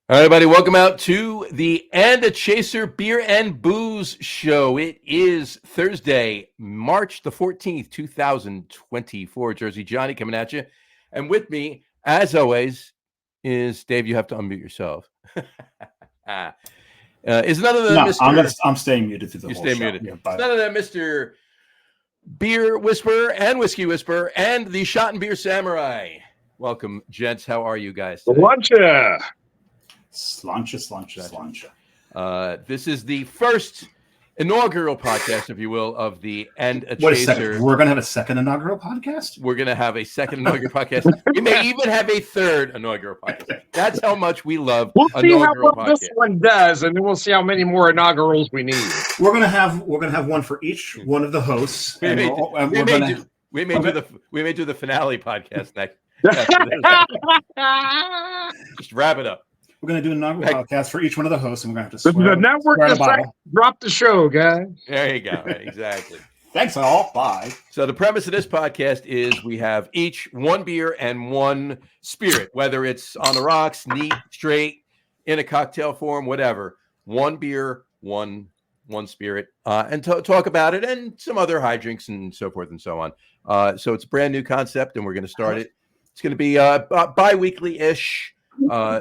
All right, everybody, welcome out to the And a Chaser Beer and Booze Show. It is Thursday, March the 14th, 2024. Jersey Johnny coming at you. And with me, as always, is Dave. You have to unmute yourself. Is none of the Mr. I'm staying muted through the whole show. Muted. Yeah, it's none of that Mr. Beer Whisperer and Whiskey Whisperer and the Shot and Beer Samurai. Welcome, gents. How are you guys today? Slancha. This is the first inaugural podcast, if you will, of the And a Wait Chaser. a second. We're going to have a second inaugural podcast? We're going to have a second inaugural podcast. We may even have a third inaugural podcast. That's how much we love inaugural see how well podcasts. This one does, and then we'll see how many more inaugurals we need. We're going to have one for each one of the hosts. We may do the finale podcast next. Just wrap it up. We're going to do an inaugural podcast for each one of the hosts, and we're going to have to swear. The network drop the show, guys. There you go. Exactly. Thanks all. Bye. So the premise of this podcast is we have each one beer and one spirit, whether it's on the rocks, neat, straight, in a cocktail form, whatever. One beer, one spirit, and talk about it and some other high drinks and so forth and so on. So it's a brand new concept, and we're going to start it. It's going to be bi-weekly-ish.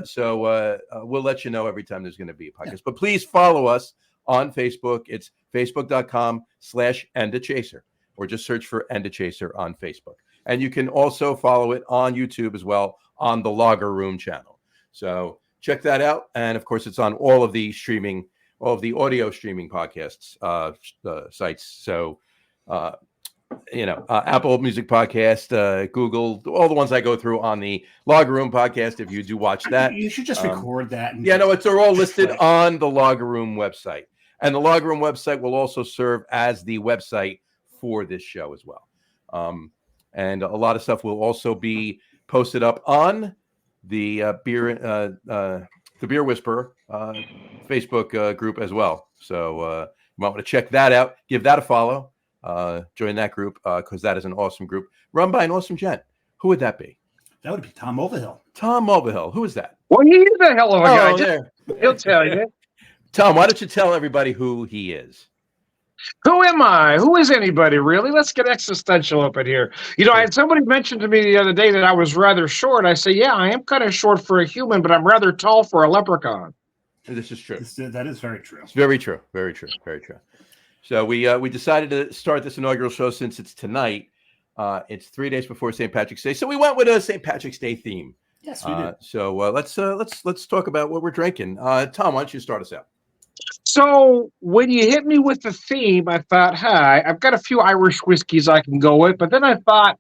So we'll let you know every time there's going to be a podcast. But please follow us on Facebook. It's facebook.com/endachaser, or just search for And a Chaser on Facebook. And you can also follow it on YouTube as well on the Lager Room channel. So check that out. And of course, it's on all of the audio streaming podcasts sites. So Apple Music Podcast, Google, all the ones I go through on the Lager Room podcast. If you do watch that, you should just record that. They're all listed on the Lager Room website, and the Lager Room website will also serve as the website for this show as well. And a lot of stuff will also be posted up on the the Beer Whisperer Facebook group as well. So you might want to check that out. Give that a follow. Join that group because that is an awesome group run by an awesome gent. Who would that be? That would be Tom Mulvihill. Tom Mulvihill. Who is that? Well, he is a hell of a guy. He'll tell you. Tom, why don't you tell everybody who he is? Who am I? Who is anybody, really? Let's get existential up in here. I had somebody mention to me the other day that I was rather short. I say, yeah, I am kind of short for a human, but I'm rather tall for a leprechaun. This is true. That is very true. It's very true. Very true. Very true. So we decided to start this inaugural show since it's tonight. It's 3 days before St. Patrick's Day, so we went with a St. Patrick's Day theme. Yes, we did. So let's talk about what we're drinking. Tom, why don't you start us out? So when you hit me with the theme, I thought, I've got a few Irish whiskeys I can go with, but then I thought,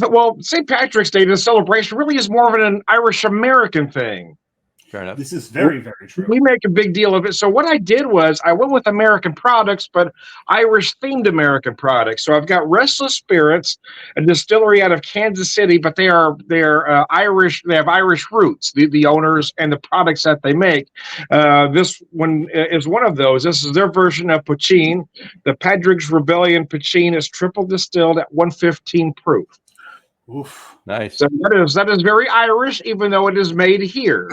well, St. Patrick's Day, the celebration, really is more of an Irish American thing. Fair enough. This is very, very true. We make a big deal of it. So what I did was I went with American products, but Irish-themed American products. So I've got Restless Spirits, a distillery out of Kansas City, but they're Irish. They have Irish roots. The owners and the products that they make. This one is one of those. This is their version of Poitín. The Padraig's Rebellion Poitín is triple distilled at 115 proof. Oof. Nice. So that is very Irish, even though it is made here.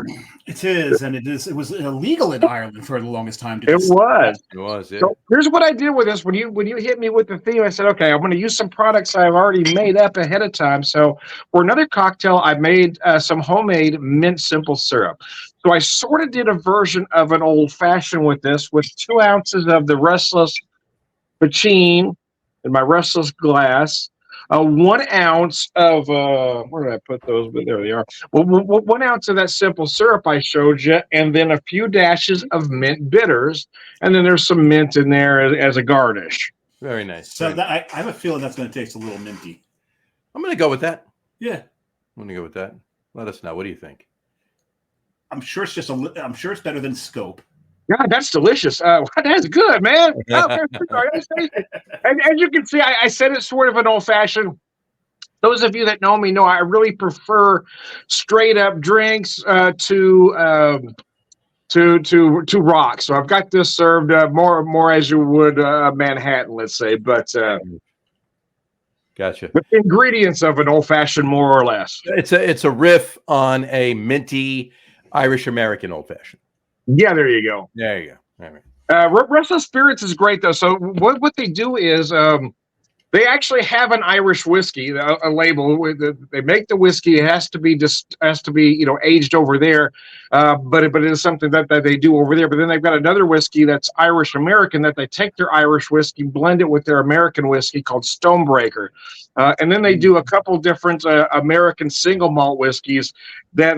It is, and it was illegal in Ireland for the longest time. It was. Yeah. So here's what I did with this. When you hit me with the theme, I said, okay, I'm going to use some products I've already made up ahead of time. So for another cocktail, I made some homemade mint simple syrup. So I sort of did a version of an old fashioned with this, with 2 ounces of the Restless Poitín in my Restless glass. 1 ounce of where did I put those? There they are. Well, 1 ounce of that simple syrup I showed you, and then a few dashes of mint bitters, and then there's some mint in there as a garnish. Very nice. So I have a feeling that's going to taste a little minty. I'm going to go with that. Yeah, I'm going to go with that. Let us know. What do you think? I'm sure it's I'm sure it's better than Scope. God, that's delicious. That's good, man. And you can see, I said it's sort of an old-fashioned. Those of you that know me know I really prefer straight-up drinks to rocks. So I've got this served more as you would Manhattan, let's say. But gotcha. With the ingredients of an old-fashioned, more or less. It's a riff on a minty Irish American old fashioned. Yeah, there you go. There you go. All right. Restless Spirits is great though. So what they do is they actually have an Irish whiskey, a label. They make the whiskey. It has to be aged over there, but it is something that they do over there. But then they've got another whiskey that's Irish American that they take their Irish whiskey, blend it with their American whiskey called Stonebreaker, and then they do a couple different American single malt whiskeys that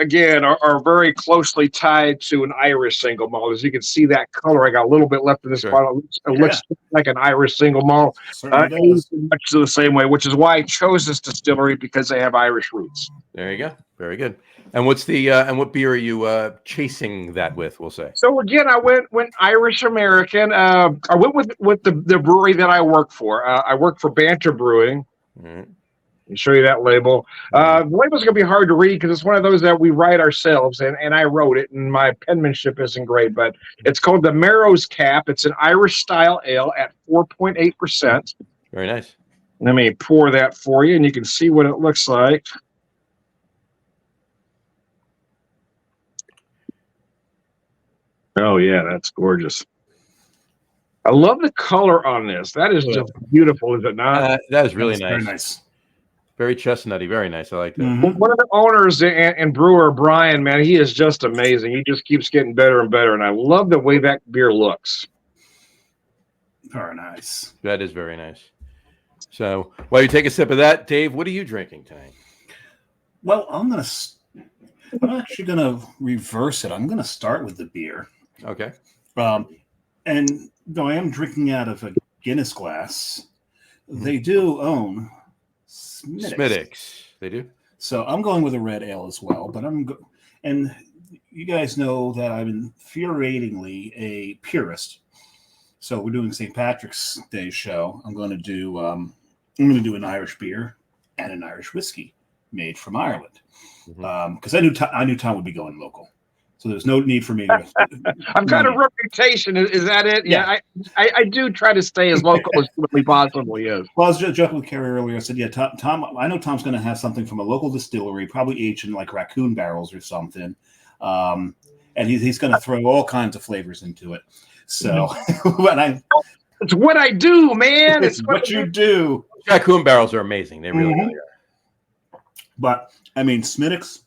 again are very closely tied to an Irish single malt. As you can see that color, I got a little bit left in this bottle. It looks like an Irish single malt. Much the same way, which is why I chose this distillery, because they have Irish roots. There you go. Very good. And what's the and what beer are you chasing that with? We'll say. So again, I went Irish American. I went with the brewery that I work for. I work for Banter Brewing. Mm-hmm. I'll show you that label. The label's gonna be hard to read because it's one of those that we write ourselves, and I wrote it, and my penmanship isn't great, but it's called the Marrow's Cap. It's an Irish style ale at 4.8%. Very nice. Let me pour that for you, and you can see what it looks like. Oh, yeah, that's gorgeous. I love the color on this. That is just beautiful, is it not? That is really nice. Very nice. Very chestnutty. Very nice. I like that. Mm-hmm. One of the owners and brewer, Brian, man, he is just amazing. He just keeps getting better and better, and I love the way that beer looks. Very nice. That is very nice. So while you take a sip of that, Dave, what are you drinking tonight? Well, I'm actually gonna reverse it. I'm gonna start with the beer. Okay. And though I am drinking out of a Guinness glass, they do own Smithwick's. They do. So I'm going with a red ale as well. But and you guys know that I'm infuriatingly a purist. So we're doing St. Patrick's Day show. I'm going to do an Irish beer and an Irish whiskey made from Ireland, because I knew Tom would be going local, so there's no need for me to. I've got a reputation. Is that it? Yeah, I do try to stay as local as humanly possible. Yes. Well, I was just joking with Kerry earlier. I said, yeah, Tom. I know Tom's going to have something from a local distillery, probably aged in like raccoon barrels or something, and he's going to throw all kinds of flavors into it. So, it's what I do, man. It's what you do. Raccoon barrels are amazing. They really are. But I mean, Smithwick's,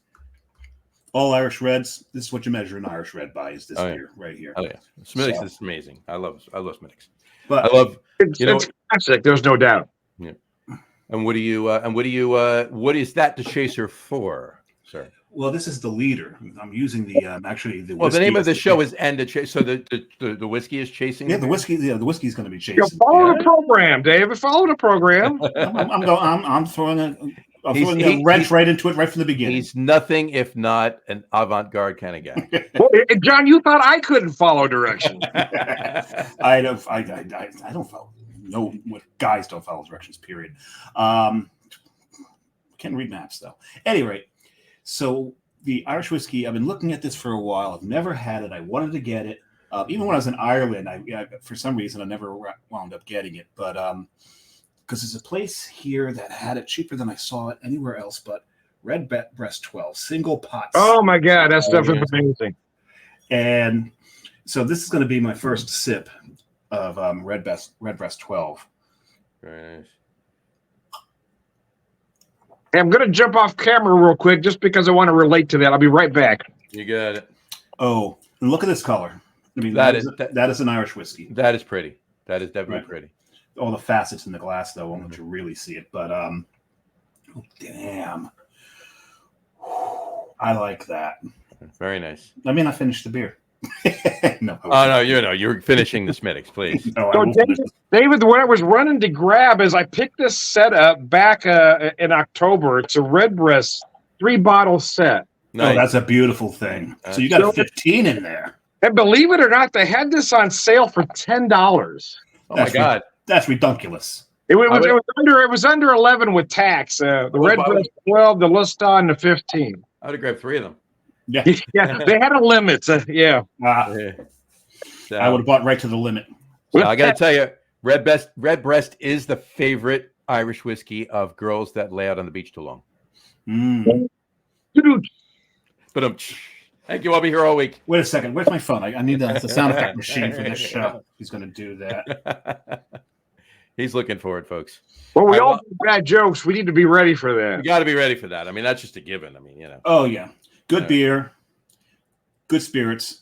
all Irish reds. This is what you measure an Irish red by. Is this beer right here? Oh yeah, Smithwick's is amazing. I love Smithwick's. But I love it's classic. There's no doubt. Yeah. And what is that the chaser for, sir? Well, this is the leader. I'm using the actually the. Well, the name of the show is "And the Chase." So the whiskey is chasing. Yeah, the whiskey is going to be chasing. Follow the program, David. Follow the program. I'm throwing a wrench right into it right from the beginning. He's nothing if not an avant-garde kind of guy. Well, John, you thought I couldn't follow directions. I don't follow. No, guys don't follow directions. Period. Can't read maps though. Anyway. So the Irish whiskey, I've been looking at this for a while. I've never had it. I wanted to get it. Even when I was in Ireland, I for some reason I never wound up getting it. But because there's a place here that had it cheaper than I saw it anywhere else. But Redbreast 12 single pot. Oh my God, that stuff is amazing. And so this is going to be my first sip of Redbreast 12. Very nice. Hey, I'm going to jump off camera real quick just because I want to relate to that. I'll be right back. You got it. Oh, and look at this color. I mean, that is an Irish whiskey. That is pretty. That is definitely pretty. All the facets in the glass, though, won't let you really see it. But, oh, damn. I like that. Very nice. I mean, I finished the beer. No. Oh, no, you're finishing the Smithwick's, please. No, so David, what I was running to grab is I picked this set up back in October. It's a Redbreast 3-bottle set. Nice. Oh, that's a beautiful thing. So you got a 15 in there. And believe it or not, they had this on sale for $10. Oh my God, that's ridiculous. It was under 11 with tax. The Redbreast 12, the Lustan, and the 15. I would have grabbed 3 of them. Yeah, yeah, they had a limit. Yeah. So, I would have bought right to the limit. So I got to tell you, Redbreast is the favorite Irish whiskey of girls that lay out on the beach too long. Mm. But Thank you. I'll be here all week. Wait a second. Where's my phone? I need the sound effect machine for this show. He's going to do that. He's looking for it, folks. Well, we All all right, do bad jokes. We need to be ready for You that. got to be ready for that. I mean, that's just a given. I mean, you know, Oh, yeah. Good All right. beer, good spirits,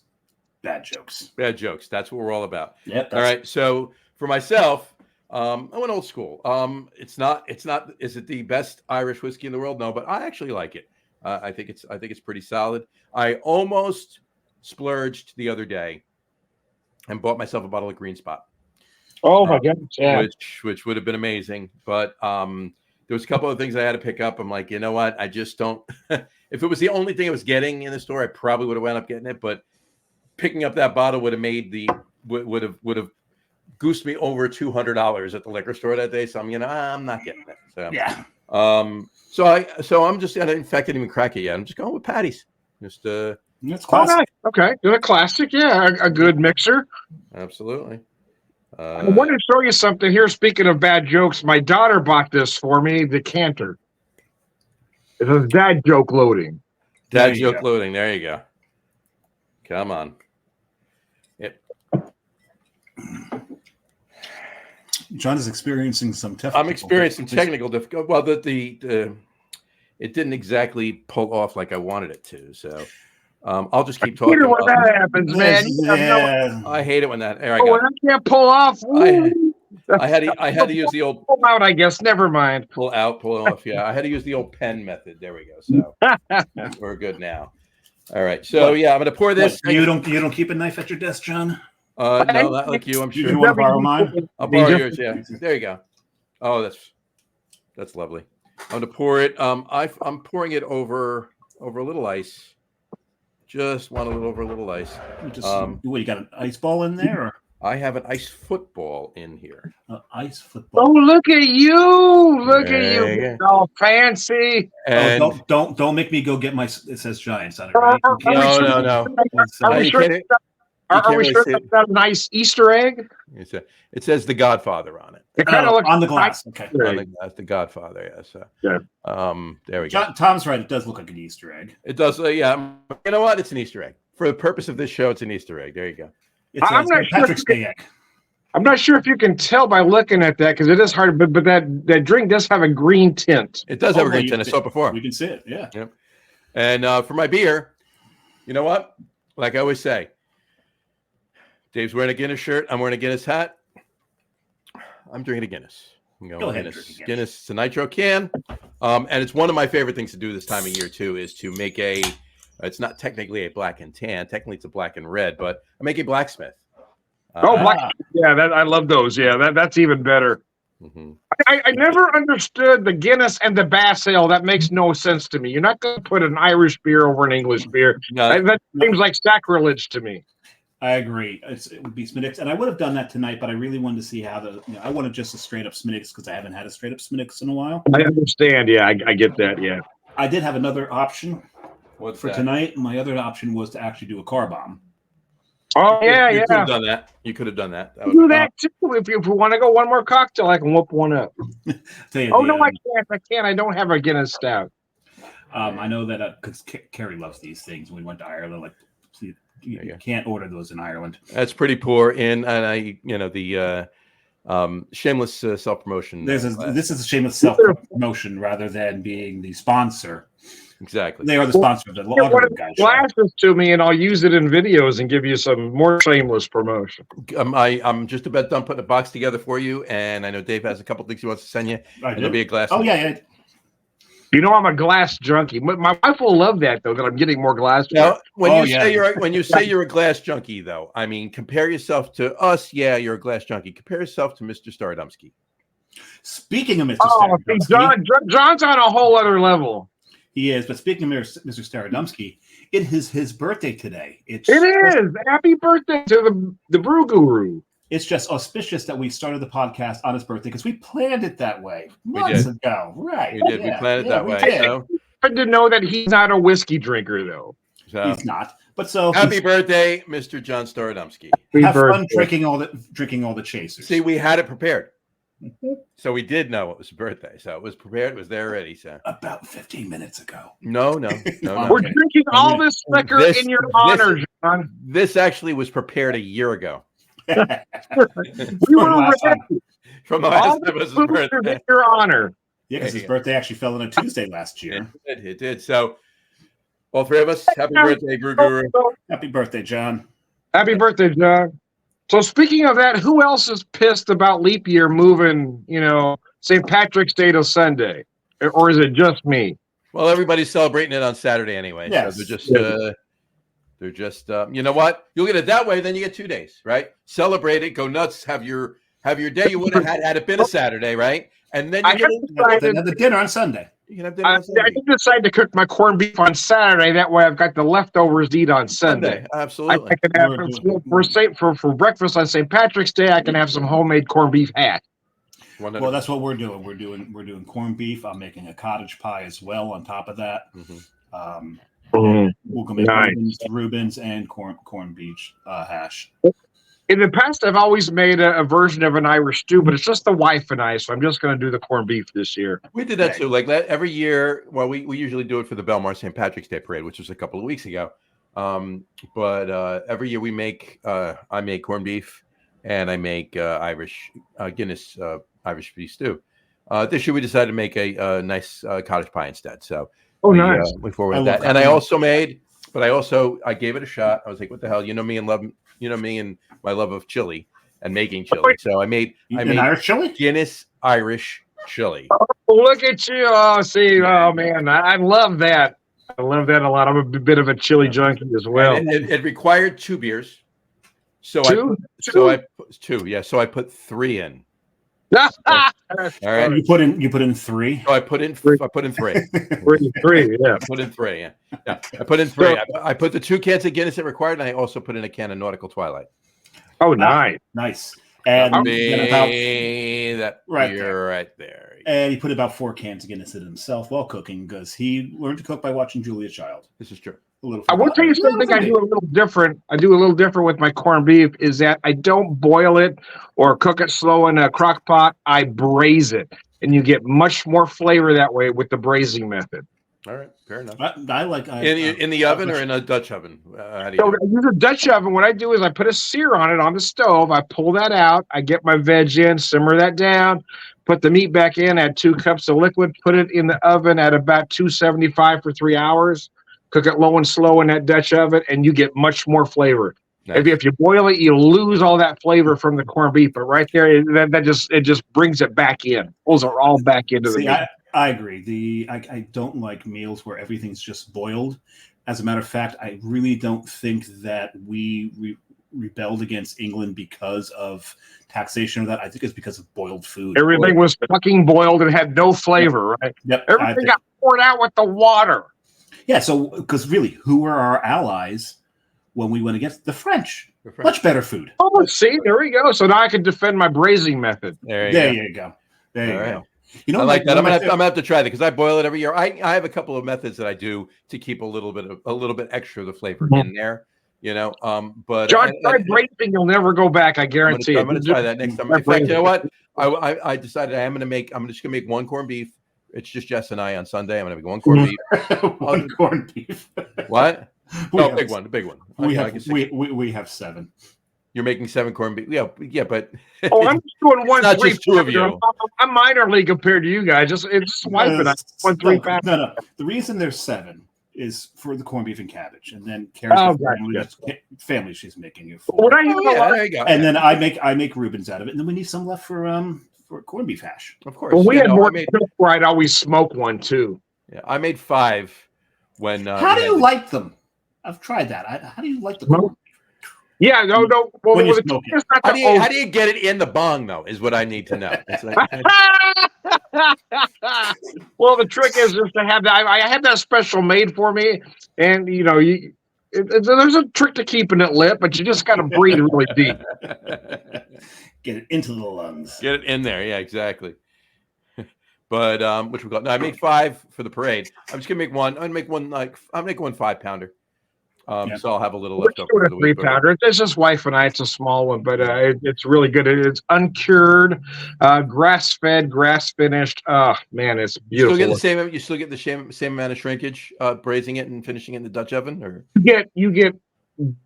bad jokes. bad jokes. That's what we're all about. Yep. All right. So for myself, I went old school. It's not. Is it the best Irish whiskey in the world? No, but I actually like it. I think it's pretty solid. I almost splurged the other day and bought myself a bottle of Green Spot. Oh my goodness! Yeah. which would have been amazing. But there was a couple of things I had to pick up. I'm like, you know what? I just don't. If it was the only thing I was getting in the store, I probably would have wound up getting it. But picking up that bottle would have made would have goosed me over $200 at the liquor store that day. So I'm not getting it. So Yeah. so I'm just in fact I didn't even crack it yet. I'm just going with Patty's. Just That's Oh, classic. nice. Okay, good. A classic. Yeah, a good mixer. absolutely. I want to show you something here. Speaking of bad jokes, my daughter bought this for me. Decanter. It says dad joke loading. Dad There you joke go. loading. There you go. Come on. John is experiencing some I'm experiencing technical difficulty. Well, the it didn't exactly pull off like I wanted it to. So I'll just keep talking. Peter, when about that it. happens, man. You have no- Yeah. I hate it when that. There I oh, go. when I can't pull off. I had to use the old pull out. I guess. Never mind. pull off. Yeah, I had to use the old pen method. There we go. So we're good now. All right. So yeah, I'm gonna pour this. You don't keep a knife at your desk, John? No, not like you. I'm You sure. want to borrow mine? I'll borrow yours. Yeah. There you go. Oh, that's lovely. I'm gonna pour it. I'm pouring it over a little ice. Just want a little over a little ice. What, you got an ice ball in there, or I have an ice football in here. ice Oh, football? look at you! Look at Yeah, you! yeah. All fancy. And Don't make me go get my. It says Giants on it, right? You can't- no. It's, Are we You sure can't- you can't really sure see it. that's a nice Easter egg? It says The Godfather on it. It kind of looks on the glass. Okay. On the glass, The Godfather. Yeah. So, Yeah. there we go. Tom's right. It does look like an Easter egg. It does. Yeah. You know what? It's an Easter egg. For the purpose of this show, it's an Easter egg. There you go. It's I'm not St. Patrick's sure. Day egg. I'm not sure if you can tell by looking at that because it is hard, but that drink does have a green tint. It does have a Oh, green you tint. I can- saw it before. We can see it. Yeah. And for my beer, you know what? Like I always say, Dave's wearing a Guinness shirt. I'm wearing a Guinness hat. I'm drinking a Guinness. I'm going Go with ahead and Guinness. drink a Guinness. It's a nitro can. And it's one of my favorite things to do this time of year, too, is to make it's not technically a black and tan. Technically, it's a black and red, but I make a blacksmith. Black, yeah, I love those. Yeah, that's even better. Mhm. I never understood the Guinness and the Bass Ale. That makes no sense to me. You're not going to put an Irish beer over an English beer. No, That seems like sacrilege to me. I agree. It would be Smittix, and I would have done that tonight, but I really wanted to see how I wanted just a straight up Smittix because I haven't had a straight up Smittix in a while. I understand. Yeah, I get that. Yeah. I did have another option what's for that? tonight. My other option was to actually do a car bomb. Oh yeah, You could yeah. have done that. You could have done that. That Do would- that too. If you want to go one more cocktail, I can whoop one up. Tell you Oh the, no, I can't. I can't. I don't have a Guinness stout. I know that because Carrie loves these things. When we went to Ireland, like, please, There you you go. can't order those in Ireland. That's pretty poor. And the shameless self promotion. This is a shameless self promotion rather than being the sponsor. Exactly. They are the sponsor of the Get one other of guys. the glasses to me, and I'll use it in videos and give you some more shameless promotion. I'm just about done putting a box together for you, and I know Dave has a couple things he wants to send you. I And do. there'll be a glass. Oh yeah. You know, I'm a glass junkie. My wife will love that though. That I'm getting more glass. Now, when Oh, you yeah. say you're a glass junkie, though, I mean, compare yourself to us. Yeah, you're a glass junkie. Compare yourself to Mr. Starodumsky. Speaking of Mr. Oh, see, Starodumsky, John's on a whole other level. he is. But speaking of Mr. Starodumsky, it is his birthday today. It is. Happy birthday to the Brew Guru. It's just auspicious that we started the podcast on his birthday because we planned it that way months ago. Right. We did. We planned it that we way. did. So, Good to know that he's not a whiskey drinker though. He's not. But so happy birthday, Mr. John Starodumsky. have Happy fun birthday. drinking all the chasers. See, we had it prepared. So we did know it was his birthday. So it was prepared. It was there already. So About 15 minutes ago. no. We're drinking all this liquor This- in your this- honor, John. This actually was prepared a year ago. We From were last time. ready. From the All last the time it was his food is birthday. in your honor. Yeah, because his birthday actually fell on a Tuesday last year. It did. So all three of us, happy birthday, Brew Guru. Happy birthday, John. Happy birthday, John. So speaking of that, who else is pissed about leap year moving, St. Patrick's Day to Sunday? Or is it just me? Well, everybody's celebrating it on Saturday anyway. Yes. So they're just you know what? You'll get it that way, then you get 2 days, right? Celebrate it, go nuts, have your day you would have had it been a Saturday, right? And then I you have Then have the dinner on Sunday. can have dinner I on Sunday. did decide to cook my corned beef on Saturday. That way I've got the leftovers to eat on Sunday. Absolutely. I can have for breakfast on St. Patrick's Day. I can have some homemade corned beef hash. 100%. Well, that's what we're doing. We're doing corned beef. I'm making a cottage pie as well on top of that. Mhm. We're gonna make Nice. Reuben's and corned beef hash. In the past, I've always made a version of an Irish stew, but it's just the wife and I, so I'm just going to do the corned beef this year. We did that too. Like every year, well, we usually do it for the Belmar St. Patrick's Day parade, which was a couple of weeks ago. But every year we make I make corned beef and I make Irish Guinness Irish beef stew. This year we decided to make a nice cottage pie instead. So Nice. we forward I with love that. And I cottage also I gave it a shot. I was like, what the hell? You know me and my love of chili and making chili. So I made An Irish chili? Guinness Irish chili. Look at you. Oh, see. Oh, man. I love that. I love that a lot. I'm a bit of a chili junkie as well. And it required 2 beers. So Two? I put 2. Yeah. So I put 3 in. All right. You put in 3. So I put in 3. Three, yeah. I put in 3. Yeah. I put in 3. I put the 2 cans of Guinness it required, and I also put in a can of Nautical Twilight. Oh, nice. Nice. And That Right beer right there. he put about 4 cans of Guinness in himself while cooking because he learned to cook by watching Julia Child. This is true. A little. I will tell you something I do a little different. I do a little different with my corned beef is that I don't boil it or cook it slow in a crock pot. I braise it, and you get much more flavor that way with the braising method. All right. Fair enough. I like In the oven or in a Dutch oven? How do you So do I use a Dutch oven. What I do is I put a sear on it on the stove. I pull that out. I get my veg in, simmer that down, put the meat back in, add 2 cups of liquid, put it in the oven at about 275 for 3 hours. Cook it low and slow in that Dutch oven, and you get much more flavor. Nice. If you boil it, you lose all that flavor from the corned beef. But right there, it just brings it back in. Pulls it all back into the See, meat. I agree. I don't like meals where everything's just boiled. As a matter of fact, I really don't think that we rebelled against England because of taxation of that. I think it's because of boiled food. Everything was fucking boiled and had no flavor, right? Yep. Everything got poured out with the water. Yeah, so because really, who were our allies when we went against the French? The French. Much better food. Oh, see, there we go. So now I can defend my braising method. There You go. There you All go. right. You know, I like that. I'm one of my gonna have to try that because I boil it every year. I have a couple of methods that I do to keep a little bit extra of the flavor in there. But John, try braising. You'll never go back. I guarantee I'm gonna it. try that next time. In fact, you know what? I decided I'm just gonna make 1 corned beef. It's just Jess and I on Sunday. I'm gonna make 1 corned beef. one corned beef. What? We No, have- big one. The big one. We I have can see- we have 7. You're making 7 corned beef. Yeah, but Oh, I'm just doing one. not three just 2 of you. I'm minor league compared to you guys. It's wife and I. 1 3 no, fast. no. The reason there's 7 is for the corned beef and cabbage, and then Karen's Oh, family she's making it for. What I use a lot. there you go. And then I make Reuben's out of it, and then we need some left for corned beef hash. Of course. Well, we Yeah, had no, more I made, where I'd always smoke one too. yeah, I made 5 when. How do we you had- like them? I've tried that. How do you like the Well, corned beef? Yeah, no. Well, When you the smoke trick is not How to do you get it in the bong though? Is what I need to know. It's like, well, the trick is just to have that. I had that special made for me, and there's a trick to keeping it lit, but you just got to breathe really deep. Get it into the lungs. get it in there. Yeah, exactly. But which we got? No, I made 5 for the parade. I'm just gonna make one. I'm gonna make one 5-pounder. So I'll have a little We're left over doing for a the week. 3-pounder. It's just wife and I. It's a small one, but it's really good. It's uncured, grass-fed, grass-finished. Oh man, it's You still beautiful. get the same. You still get the same amount of shrinkage, braising it and finishing it in the Dutch oven, or You get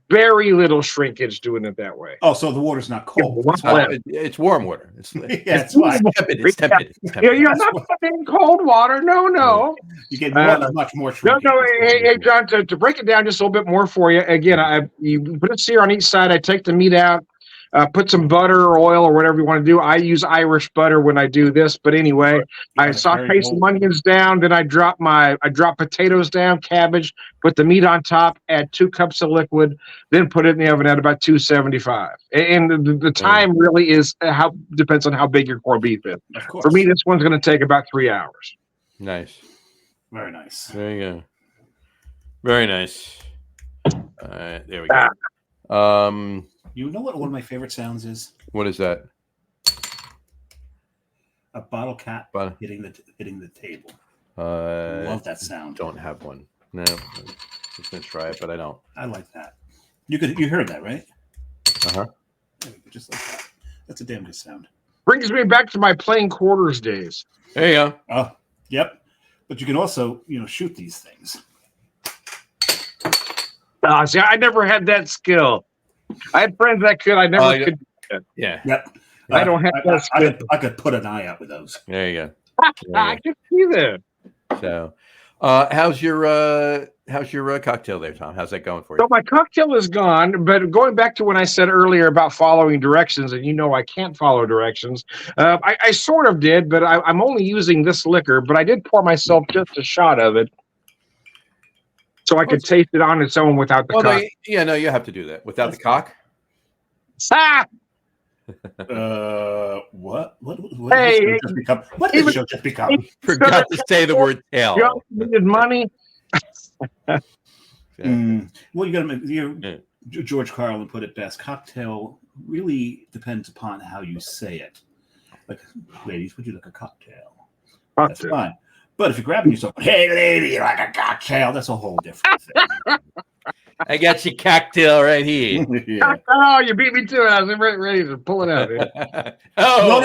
very little shrinkage doing it that way. Oh, so the water's not cold. One That's left. it's warm water. It's that's why. tepid. It's tepid. It's Yeah, tepid. you're not putting in cold water. No. You get much more No, shrinkage. hey, John, to break it down just a little bit more for you, again, you put a sear on each side. I take the meat out, put some butter or oil or whatever you want to do. I use Irish butter when I do this, but anyway, I saute some onions down, then I drop potatoes down, cabbage, put the meat on top, add 2 cups of liquid, then put it in the oven at about 275. And the time really depends on how big your corned beef is. Of course. For me, this one's going to take about 3 hours. Nice. Very nice. There you go. Very nice. All right, there we go. You know what one of my favorite sounds is? What is that? A bottle cap hitting the table. Love that sound. Don't have one. No, I'm just gonna try it, but I don't. I like that. You heard that, right? Uh-huh. Just like that. That's a damn good sound. Brings me back to my playing quarters days. There you go. Oh, yep. But you can also, shoot these things. See, I never had that skill. I had friends that could. I never could. Yeah. Yep. I don't have that skill. I could put an eye out with those. There you go. I can see that. So, how's your cocktail there, Tom? How's that going for you? So my cocktail is gone, but going back to when I said earlier about following directions, and I can't follow directions. I sort of did, but I'm only using this liquor, but I did pour myself just a shot of it so I could taste it on its own without the cock. No, you have to do that without the cock. Ah! What? What Hey, did this show just become? What did this show just become? Forgot to say the word tail. You needed money. Well, you got to George Carlin put it best. Cocktail really depends upon how you say it. Like, ladies, would you like a cocktail? That's fine. But if you're grabbing yourself, hey, lady, like a cocktail, that's a whole different thing. I got your cocktail right here. Yeah. Oh, you beat me to it. I was ready to pull it out. No.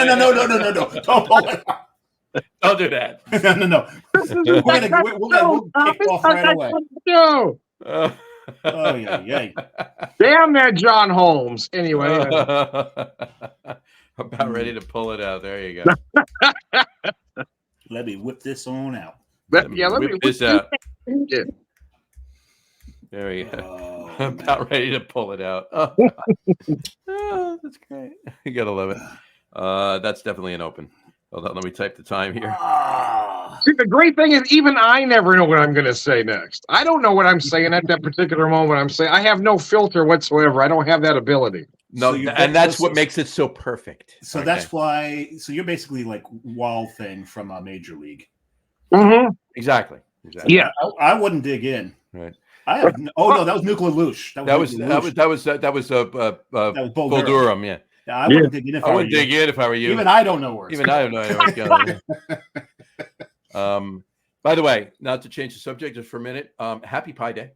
Don't pull it out. Don't do that. No. We'll kick off right away. No. Oh, yeah. Damn that John Holmes. Anyway. About ready to pull it out. There you go. Let me whip this on out. Let me whip this out. Yeah. There we go. Oh, about ready to pull it out. Oh, that's great. You gotta love it. That's definitely an open. Hold on, let me type the time here. See, the great thing is, even I never know what I'm going to say next. I don't know what I'm saying at that particular moment. I have no filter whatsoever. I don't have that ability. No, and that's what makes it so perfect. So that's why. So you're basically like Wall thing from Major League. Mm-hmm. Exactly. Yeah, I wouldn't dig in. Right. That was Nuclear Lush. That was Bull Durham. Yeah. I wouldn't dig in if I were you. If I were you. Even I don't know where. Even I don't know where it's going. By the way, not to change the subject just for a minute. Happy Pie Day.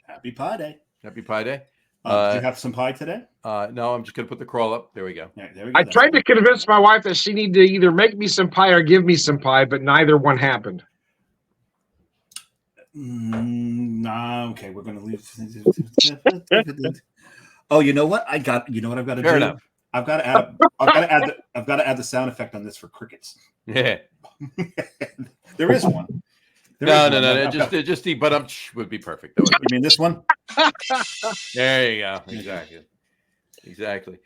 Happy Pie Day. Happy Pie Day. Did you have some pie today? No, I'm just gonna put the crawl up. There we go. Yeah, there we go. I tried to convince my wife that she needed to either make me some pie or give me some pie, but neither one happened. Nah, okay, we're gonna leave. Oh, you know what? I've got to do. Fair enough. I've got to add the sound effect on this for crickets. Yeah. There is one. No. Just the but would be perfect. You mean this one? There you go. Exactly.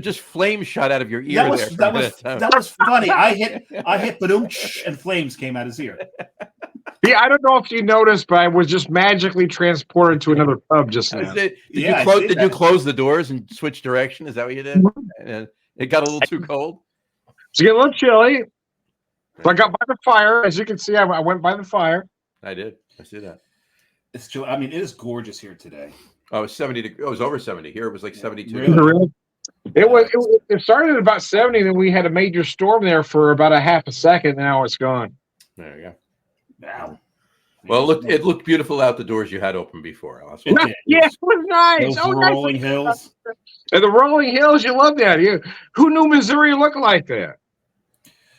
Just flame shot out of your ear. That was funny. I hit badoom, and flames came out his ear. Yeah, I don't know if you noticed, but I was just magically transported to another pub just now. Did you close the doors and switch direction? Is that what you did? And it got a little too cold. It's getting a little chilly. So I got by the fire. As you can see, I went by the fire. I did. I see that. It is gorgeous here today. Oh, it's 70. It was over 70. Here it was like 72. Really? It started at about 70, and then we had a major storm there for about a half a second. Now it's gone. There you go. Wow. Well, it looked beautiful out the doors you had open before. It did. Yeah, it was nice. Those Oh, nice. rolling hills. And the rolling hills, you love that. Who knew Missouri looked like that?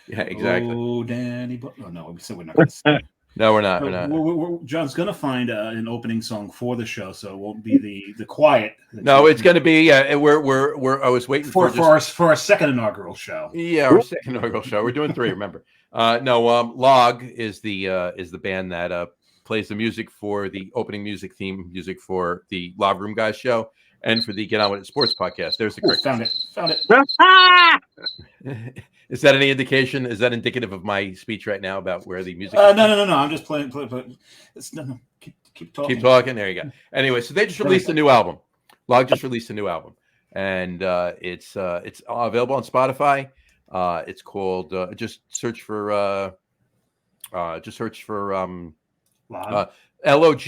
Yeah, exactly. Oh, Danny. Oh, no, we said we're not going to say. No, we're not. We're not. John's going to find an opening song for the show, so it won't be the quiet. No, it's going to be. We're. I was waiting for our second inaugural show. Yeah, our second inaugural show. We're doing 3. Remember? Log is the band that plays the music for the opening theme music for the Log Room Guys show and for the Get On With It Sports podcast. There's the cricket. Found it. Is that any indication? Is that indicative of my speech right now about where the music? No. I'm just playing. Keep talking. Keep talking. There you go. Anyway, so they just released a new album. Log just released a new album, and it's available on Spotify. It's called. Just search for LOG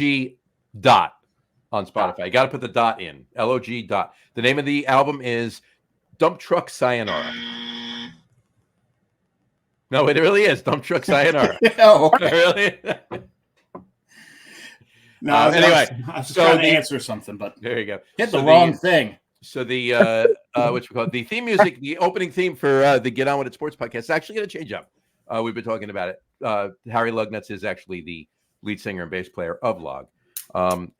dot on Spotify. You got to put the dot in. LOG dot. The name of the album is Dump Truck Sayonara. No, it really is Dump Truck Sayonara. Oh, okay. Really? No, anyway, I was trying to answer something, but there you go. Hit the wrong thing. So the what you call it, the theme music, the opening theme for the Get On With It Sports podcast is actually going to change up. We've been talking about it. Harry Lugnutz is actually the lead singer and bass player of Log, and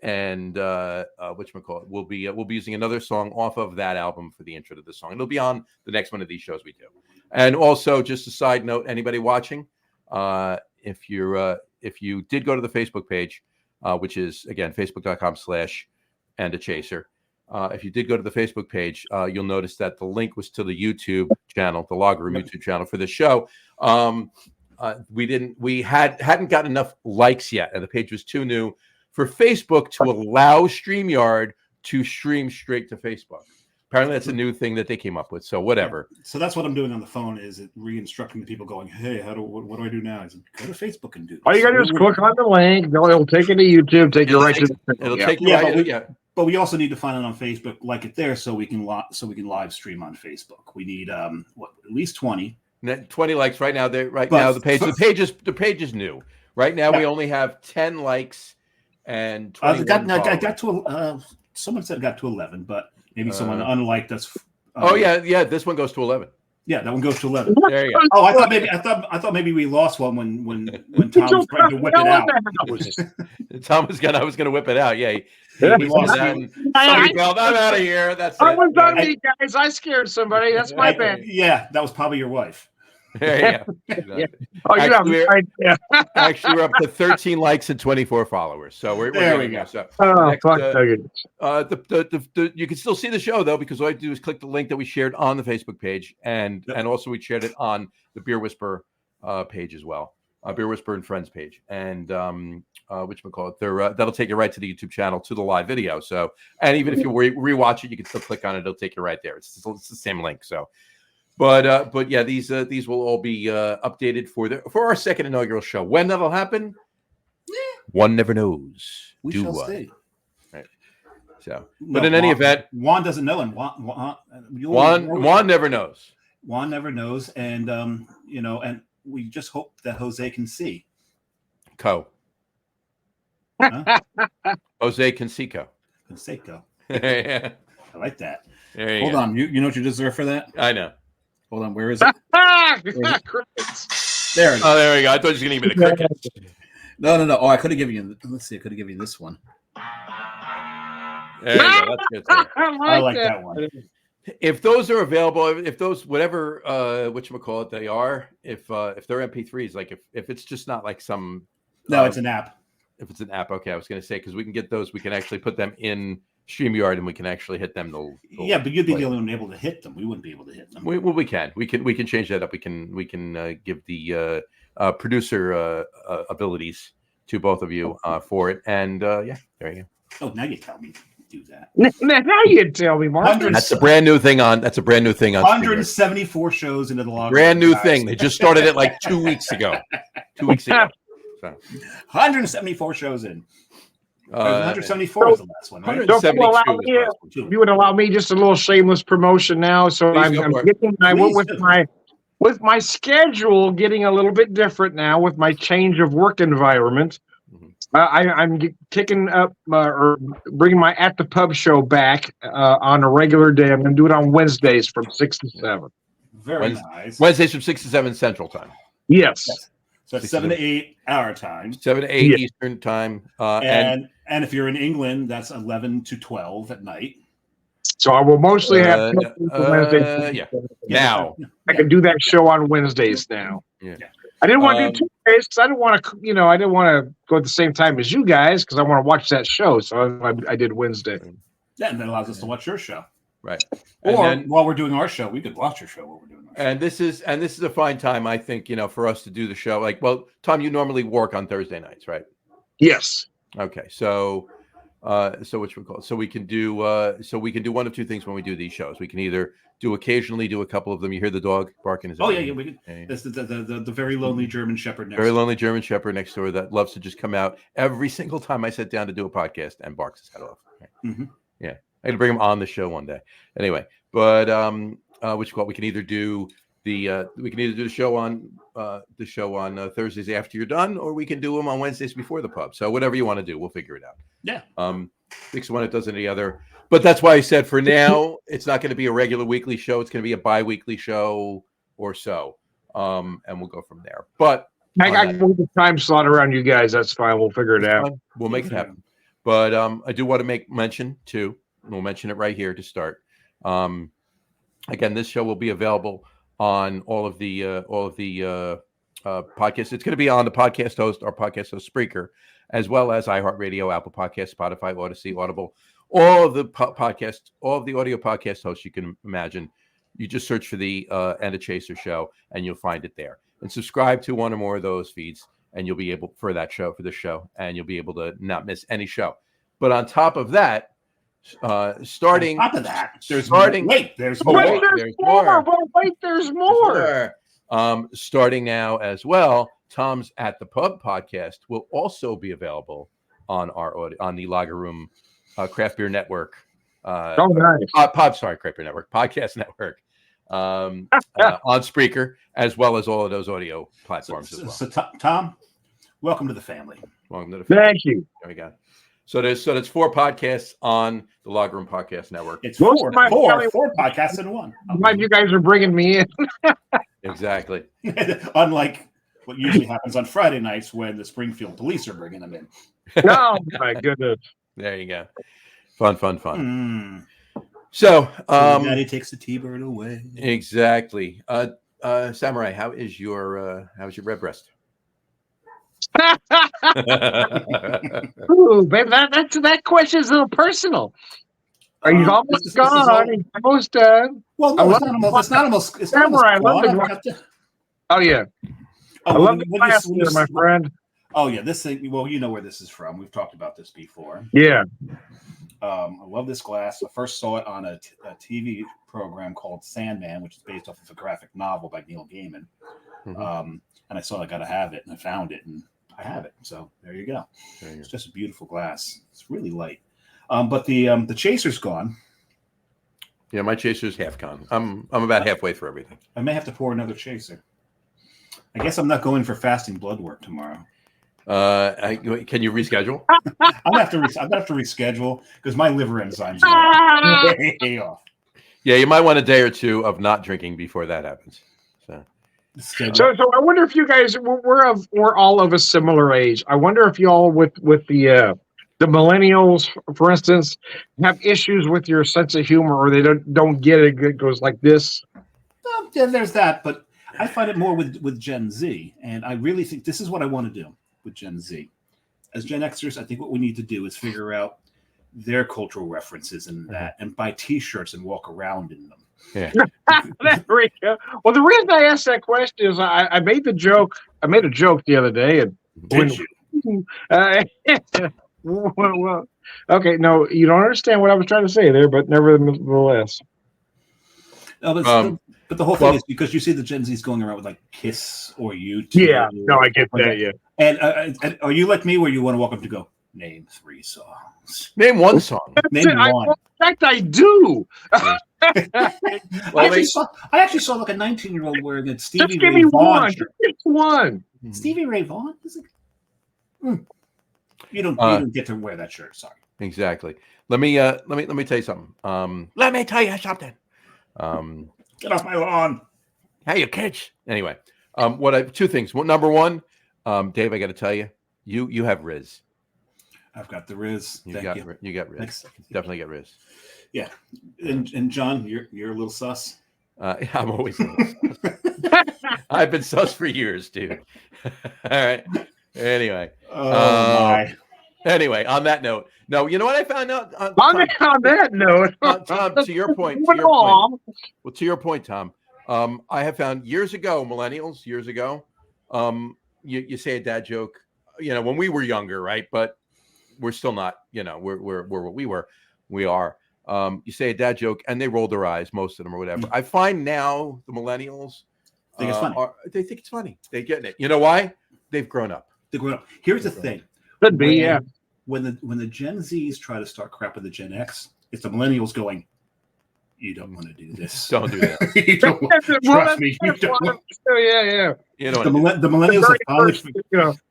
whatchamacallit, we'll be using another song off of that album for the intro to the song. It'll be on the next one of these shows we do. And also, just a side note, anybody watching, if you did go to the Facebook page, which is again facebook.com/andachaser. If you did go to the Facebook page, you'll notice that the link was to the YouTube channel, the Log Room YouTube channel for the show. We hadn't got enough likes yet, and the page was too new for Facebook to allow StreamYard to stream straight to Facebook. Apparently, that's a new thing that they came up with. So whatever. Yeah. So that's what I'm doing on the phone is re-instructing the people going, hey, what do I do now? I said, go to Facebook and do this. All you got to do is click on the link. It'll take you to YouTube, take you right to the It'll take you right. But we also need to find it on Facebook, like it there, so we can live stream on Facebook. We need at least 20. 20 likes right now. Now the page is new. Right now we only have 10 likes and 21 I got to someone said it got to 11, but maybe someone unliked us. Yeah. This one goes to 11. Yeah, that one goes to 11. There you go. Oh, I thought maybe we lost one when Tom was trying to whip it out. Tom was I was gonna whip it out. Yeah. He lost that. Somebody yelled, I'm out of here. That's it. I was on me, guys. I scared somebody. That's my bad. Yeah, that was probably your wife. Yeah. Exactly. Oh, you have no idea. Actually, we're up to 13 likes and 24 followers. So we're there. We go. So you can still see the show though, because all I do is click the link that we shared on the Facebook page, and also we shared it on the Beer Whisper page as well, Beer Whisper and Friends page, and whatchamacallit, that'll take you right to the YouTube channel to the live video. So, and even if you rewatch it, you can still click on it; it'll take you right there. It's the same link. So. But yeah, these will all be updated for our second inaugural show. When that'll happen, one never knows. We shall see. Right. So, but in any event, Juan doesn't know, and Juan never knows. Juan never knows, and and we just hope that Jose can see. Huh? Jose Canseco. Canseco. Yeah. I like that. Hold on, you know what you deserve for that? I know. Hold on, where is it? Crickets. There it is. Oh, there we go. I thought you were going to give me the crickets. No. Oh, I could have given you. Let's see. I could have given you this one. There you go. That's good. I like that one. If those are available, if those whatever whatchamacallit they are, if they're MP3s, like if it's just not like some. No, it's an app. If it's an app, okay. I was going to say because we can get those, we can actually put them in StreamYard and we can actually hit them. Yeah, but you'd be the only one able to hit them. We wouldn't be able to hit them. We can change that up. We can give the producer abilities to both of you for it. And yeah, there you go. Oh, now you tell me to do that. Now you tell me, Mark. That's a brand new thing on. 174 shows into the log. Brand new thing. They just started it like 2 weeks ago. 2 weeks ago. So. 174 shows in. 174 was the last one, right? You would allow me just a little shameless promotion now. So I'm getting with my schedule getting a little bit different now with my change of work environment. I'm kicking up or bringing my At the Pub show back on a regular day. I'm going to do it on Wednesdays from 6 to 7. Very nice. Wednesdays from 6 to 7 Central Time. Yes. So it's 7 to 8 our time. 7 to 8 Yeah. Eastern Time. And if you're in England, that's 11 to 12 at night. So I will mostly have yeah. Now. I can do that show on Wednesdays now. Yeah. I didn't want to do 2 days because I didn't want to, I didn't want to go at the same time as you guys because I want to watch that show. So I did Wednesday. Yeah, and that allows us to watch your show. Right. Or while we're doing our show, we could watch your show while we're doing our show. And this is a fine time, I think, for us to do the show. Like, well, Tom, you normally work on Thursday nights, right? Yes. Okay. So which we call so we can do one of two things when we do these shows. We can either occasionally do a couple of them. You hear the dog barking? Oh yeah, we can. Yeah. That's the very lonely German Shepherd next. Very lonely German Shepherd next door that loves to just come out every single time I sit down to do a podcast and barks his head off. Right? Mm-hmm. Yeah, I got to bring him on the show one day. Anyway, but we can either do the show on Thursdays after you're done, or we can do them on Wednesdays before the pub. So whatever you want to do, we'll figure it out. Yeah. Picks one, it does any other. But that's why I said for now, it's not going to be a regular weekly show. It's going to be a bi-weekly show or so. And we'll go from there. But I can move the time slot around you guys. That's fine. We'll figure it out. We'll make it happen. But I do want to make mention too. We'll mention it right here to start. Again, this show will be available on all of the podcasts. It's going to be on the podcast host, our podcast host Spreaker, as well as iHeartRadio, Apple Podcasts, Spotify, Odyssey, Audible, all of the podcasts, all of the audio podcast hosts you can imagine. You just search for the And a Chaser Show, and you'll find it there. And subscribe to one or more of those feeds, and you'll be able for this show, and you'll be able to not miss any show. But on top of that, there's more. There's more. Starting now as well, Tom's At the Pub podcast will also be available on the Lager Room Craft Beer Network. Nice. Craft Beer Network Podcast Network on Spreaker, as well as all of those audio platforms as well. So Tom, welcome to the family. Welcome to the family. Thank you. There we go. So there's 4 podcasts on the Lager Room Podcast Network. It's four podcasts in one. I'm glad you guys are bringing me in. Exactly. Unlike what usually happens on Friday nights when the Springfield police are bringing them in. Oh my goodness. There you go. Fun. So Daddy takes the T-bird away. Exactly. Samurai, how is your red breast? Ooh, baby, that question is a little personal. Are you almost gone? Are you almost done? Well, no, it's not almost. Samurai, I love the glass. Oh yeah, I love the glass here, my friend. Oh yeah, this thing. Well, you know where this is from. We've talked about this before. Yeah. I love this glass. I first saw it on a TV program called Sandman, which is based off of a graphic novel by Neil Gaiman. Mm-hmm. And I saw I got to have it, and I found it, and I have it. So there you go. It's just a beautiful glass. It's really light. But the chaser's gone. Yeah, my chaser's half gone. I'm about halfway through everything. I may have to pour another chaser. I guess I'm not going for fasting blood work tomorrow. Can you reschedule? I'm gonna have to reschedule because my liver enzymes are way off. Yeah, you might want a day or two of not drinking before that happens. So I wonder if you guys we're all of a similar age. I wonder if y'all with the millennials, for instance, have issues with your sense of humor, or they don't get it. It goes like this. Yeah, there's that, but I find it more with Gen Z, and I really think this is what I want to do with Gen Z. As Gen Xers, I think what we need to do is figure out their cultural references and that, and buy T-shirts and walk around in them. Yeah. There we go. Well, the reason I asked that question is I made the joke. I made a joke the other day, and did you? Well, okay. No, you don't understand what I was trying to say there, but nevertheless. No, but the whole thing is because you see the Gen Zs going around with like Kiss or U2. Yeah, no, I get that. Yeah. And are you like me, where you want to walk up to go name 3 songs? Name one song. Name one. In fact, I do. I actually saw like a 19-year-old wearing a Stevie Just give Ray me Vaughan one. shirt. Just one. Stevie Ray Vaughan? You don't get to wear that shirt. Sorry. Exactly. Let me tell you something. Let me tell you something. Get off my lawn. Hey, you kids. Anyway, two things. Well, number one, Dave, I got to tell you, you have Riz. I've got the Riz. You got Riz. Thanks. Definitely got Riz. Yeah, and John, you're a little sus. I'm always a little sus. I've been sus for years, dude. All right. Anyway. My. Anyway, on that note, no, you know what I found out? On that note, Tom, to your point. Well, to your point, Tom. I have found years ago, millennials, you say a dad joke, when we were younger, right? But we're still not, we're what we are. You say a dad joke and they roll their eyes, most of them or whatever. I find now the millennials think it's funny. They think it's funny. They get it. You know why? They've grown up. Here's the thing. Could be, yeah. When the Gen Zs try to start crap with the Gen X, it's the millennials going, you don't want to do this. Don't do that. You don't trust me. You don't want Yeah. the millennials have finally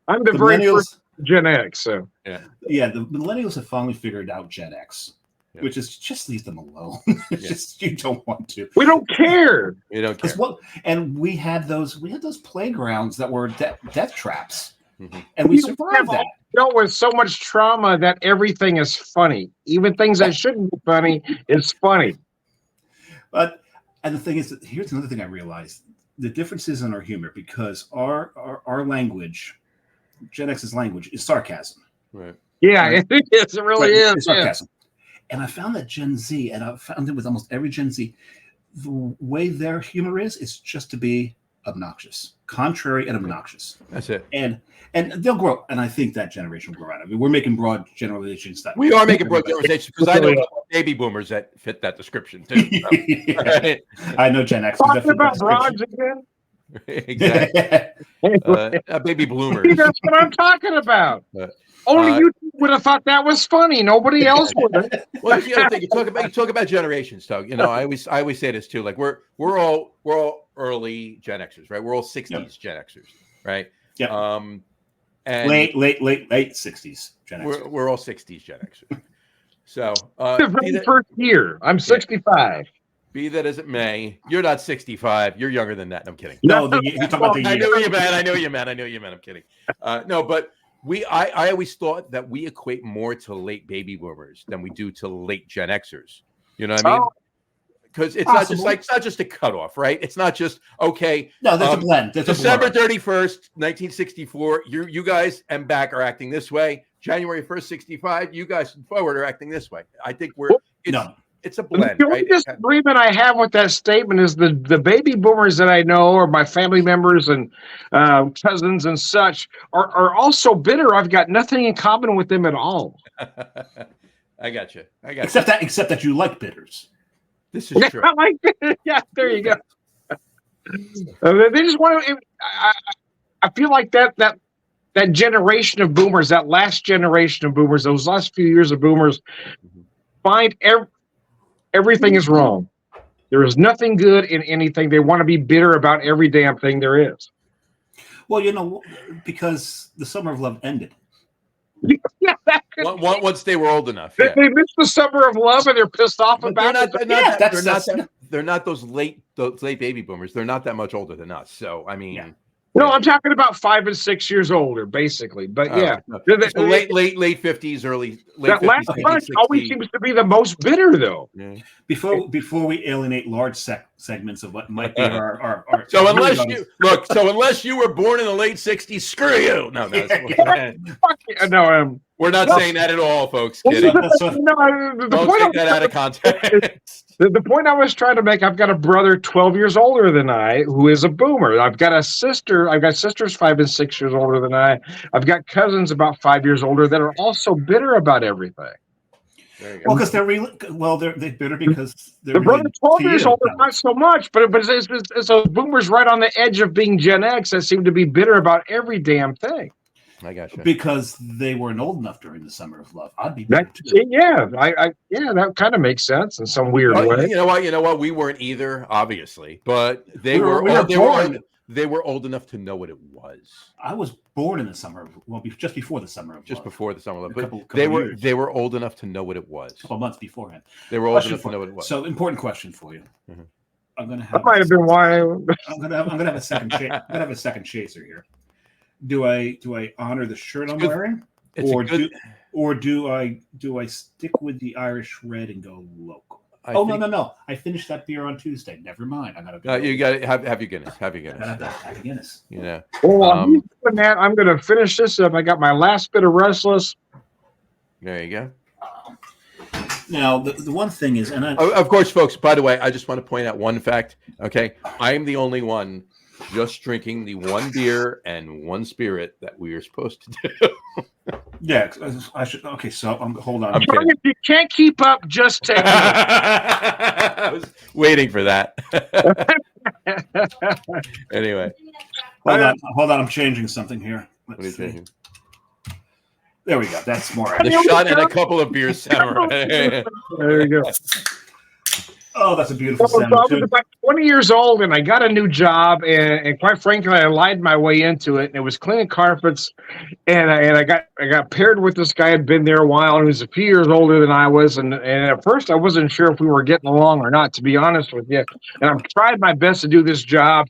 I'm the very first Gen X, so yeah, the millennials have finally figured out Gen X, which is just leave them alone. It's just you don't want to. We don't care. We don't care. And we had those playgrounds that were death traps, and we survived that. Dealt with so much trauma that everything is funny. Even things that shouldn't be funny is funny. And the thing is, here's another thing I realized: the differences in our humor, because our language, Gen X's language, is sarcasm. Right. Yeah, right? It is. It really is. It's sarcasm. Yeah. And I found that Gen Z, and I found it with almost every Gen Z, the way their humor is just to be obnoxious, contrary and obnoxious. That's it. And they'll grow, and I think that generation will grow out. I mean, we're making broad generalizations. We are making broad generalizations because I know baby boomers that fit that description too. So. Right? I know Gen X. Talking about broads again. Exactly. Baby bloomers. That's what I'm talking about. Only you would have thought that was funny. Nobody else would have. Well, you talk about generations, Doug. I always say this too. Like we're all early Gen Xers, right? We're all 60s Gen Xers, right? Yeah. And late 60s Gen Xers. We're all 60s Gen Xers. So the very first year. I'm 65. Be that as it may, you're not 65. You're younger than that. No, I'm kidding. No, you're talking about the year. I know you meant. I'm kidding. No, but I always thought that we equate more to late baby boomers than we do to late Gen Xers. You know what I mean? Because it's not just a cutoff, right? It's not just okay. No, there's a blend. There's December 31st, 1964. You guys and back are acting this way. January 1st, 65. You guys forward are acting this way. I think it's a blend. The only disagreement I have with that statement is the baby boomers that I know, or my family members and cousins and such, are also bitter. I've got nothing in common with them at all. I got you. Except that you like bitters. This is true. I like bitters. Yeah, there you go. They just want to. I feel like that generation of boomers, that last generation of boomers, those last few years of boomers, find everything is wrong. There is nothing good in anything. They want to be bitter about every damn thing there is. Well, because the Summer of Love ended. Yeah, once they were old enough. They missed the Summer of Love and they're pissed off about it. They're not those late baby boomers. They're not that much older than us. So I mean, no, I'm talking about 5 and 6 years older, basically. But so late 50s, early late that last 50s, bunch always seems to be the most bitter, though. Yeah. Before we alienate large segments of what might be our so unless you were born in the late 60s, screw you. No, we're not saying that at all, folks. Kidding. Don't take that out of context. The point I was trying to make, I've got a brother 12 years older than I who is a boomer. I've got sisters 5 and 6 years older than I. I've got cousins about 5 years older that are also bitter about everything. Well, because they're bitter because they're the brother 12 years older, not so much, but it's those boomers right on the edge of being Gen X that seem to be bitter about every damn thing. I got you. Because they weren't old enough during the Summer of Love. I'd be that kind of makes sense in some weird way. You know what? We weren't either, obviously, but they were they were old enough to know what it was. I was born in the summer. Well, just before the summer of Just love. before the summer, A but couple years. they were old enough to know what it was. A couple months beforehand. They were old Question enough to for- know what it was. So, important question for you. Mhm. I'm gonna That have. might have been why. I'm gonna have a second. I'm gonna have a second chaser here. Do I honor the shirt I'm good. wearing, It's or a good. do I stick with the Irish red and go local? I Oh think- no! I finished that beer on Tuesday. Never mind. I gotta. You got to have your Guinness. Have your I gotta have Guinness. that pack of Guinness. You know. Well, while Um, he's doing that, I'm going to finish this up. I got my last bit of Restless. There you go. Now the one thing is, and I, Of course, folks. By the way, I just want to point out one fact. Okay, I am the only one just drinking the one beer and one spirit that we are supposed to do. yeah, I should. Okay, so hold on. I'm kidding. If you can't keep up, just take it. I was waiting for that. Anyway, Hold on. I'm changing something here. what are you Let's see. thinking? There we go. That's more. The shot and a couple of beers sour. There you go. Oh, that's a beautiful So I sound was too. about 20 years old, and I got a new job, and quite frankly, I lied my way into it. And it was cleaning carpets, and I got paired with this guy who had been there a while, and he was a few years older than I was. And at first, I wasn't sure if we were getting along or not, to be honest with you. And I've tried my best to do this job.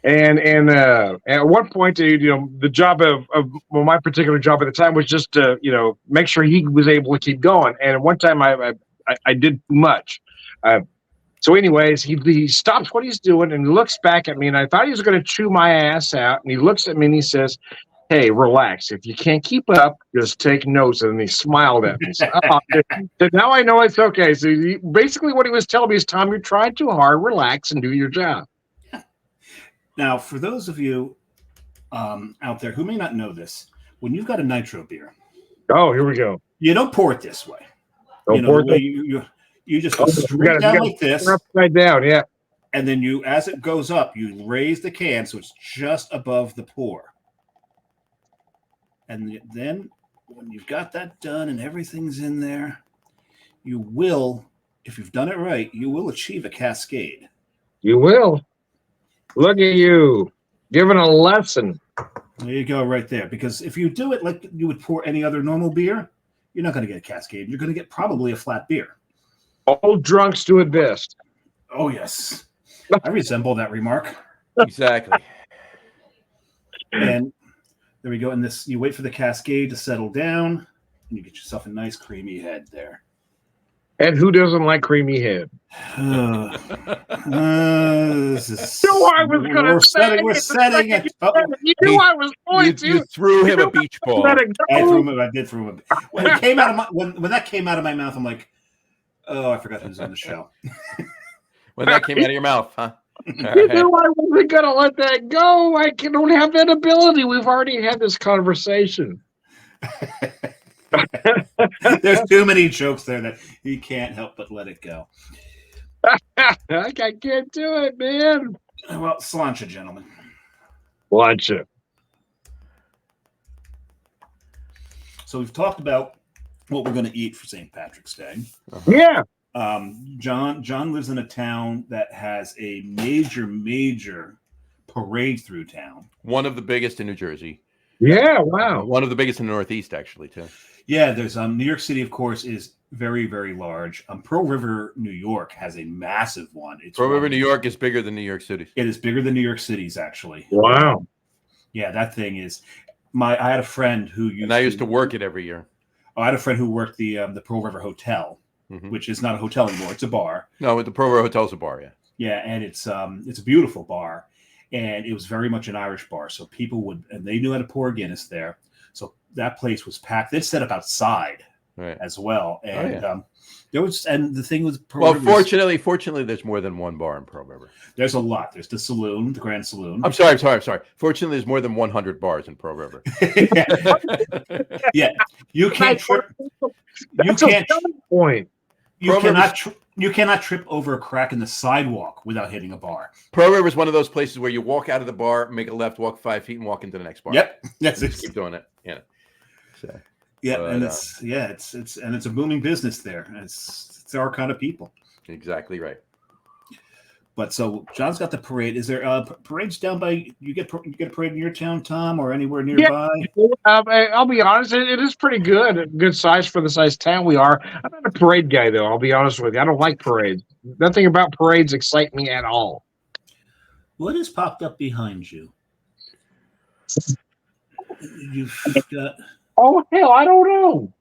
And at one point, the job of my particular job at the time was just to make sure he was able to keep going. And at one time, I did too much. So anyways, he stops what he's doing and looks back at me, and I thought he was going to chew my ass out. And he looks at me and he says, "Hey, relax. If you can't keep up, just take notes." And he smiled at me. So now I know it's okay. So basically what he was telling me is, "Tom, you're trying too hard. Relax and do your job." Now, for those of you out there who may not know this, when you've got a nitro beer, Oh, here we go. you don't pour it this way. Don't The pour way it you just go Oh, straight down like this, upside down. Yeah. and then as it goes up, you raise the can so it's just above the pour. And then when you've got that done and everything's in there, you will, if you've done it right, you will achieve a cascade. You will. Look at you giving a lesson. There you go, right there. Because if you do it like you would pour any other normal beer, you're not going to get a cascade. You're going to get probably a flat beer. Old drunks do it best. Oh, yes. I resemble that remark. Exactly. And there we go. And this, you wait for the cascade to settle down, and you get yourself a nice creamy head there. And who doesn't like creamy head? This is, You knew I was going to say we're it. setting it. Oh, You knew I was going to. You threw him a beach ball. Let it go. I did throw him. When it came out of my when that came out of my mouth, I'm like, oh, I forgot who's on the show. When that came out of your mouth, huh? All You right. knew I wasn't going to let that go. Don't have that ability. We've already had this conversation. There's too many jokes there that he can't help but let it go. I can't do it, man. Well, sláinte, gentlemen. Watch it. So we've talked about what we're going to eat for St. Patrick's Day. Yeah. John lives in a town that has a major parade through town. One of the biggest in New Jersey. Yeah. Wow. One of the biggest in the Northeast, actually, too. Yeah, there's New York City, of course, is very large. Pearl River, New York, has a massive one. Pearl River, New York is bigger than New York City. It is bigger than New York City's, actually. Wow. Yeah, that thing is. I had a friend who used to work it every year. I had a friend who worked the Pearl River Hotel, which is not a hotel anymore; it's a bar. No, the Pearl River Hotel's a bar. Yeah. Yeah, and it's a beautiful bar, and it was very much an Irish bar. So people and they knew how to pour Guinness there. So that place was packed. They set up outside as well, and there was. And the thing with Pearl River, fortunately, there's more than one bar in Pearl River. There's a lot. There's the saloon, the Grand Saloon. I'm sorry. Fortunately, there's more than 100 bars in Pearl River. Yeah, you can't trip. You can't. Point. You cannot trip over a crack in the sidewalk without hitting a bar. Pearl River is one of those places where you walk out of the bar, make a left, walk 5 feet, and walk into the next bar. Yep, that's it. Just keep doing it. Yeah. So, yeah, but, and it's a booming business there. It's our kind of people. Exactly right. But so John's got the parade. Is there parades down by you get a parade in your town, Tom, or anywhere nearby? I'll be honest, it is pretty good. Good size for the size town we are. I'm not a parade guy, though. I'll be honest with you. I don't like parades. Nothing about parades excite me at all. What has popped up behind you? You've got. Oh, hell, I don't know.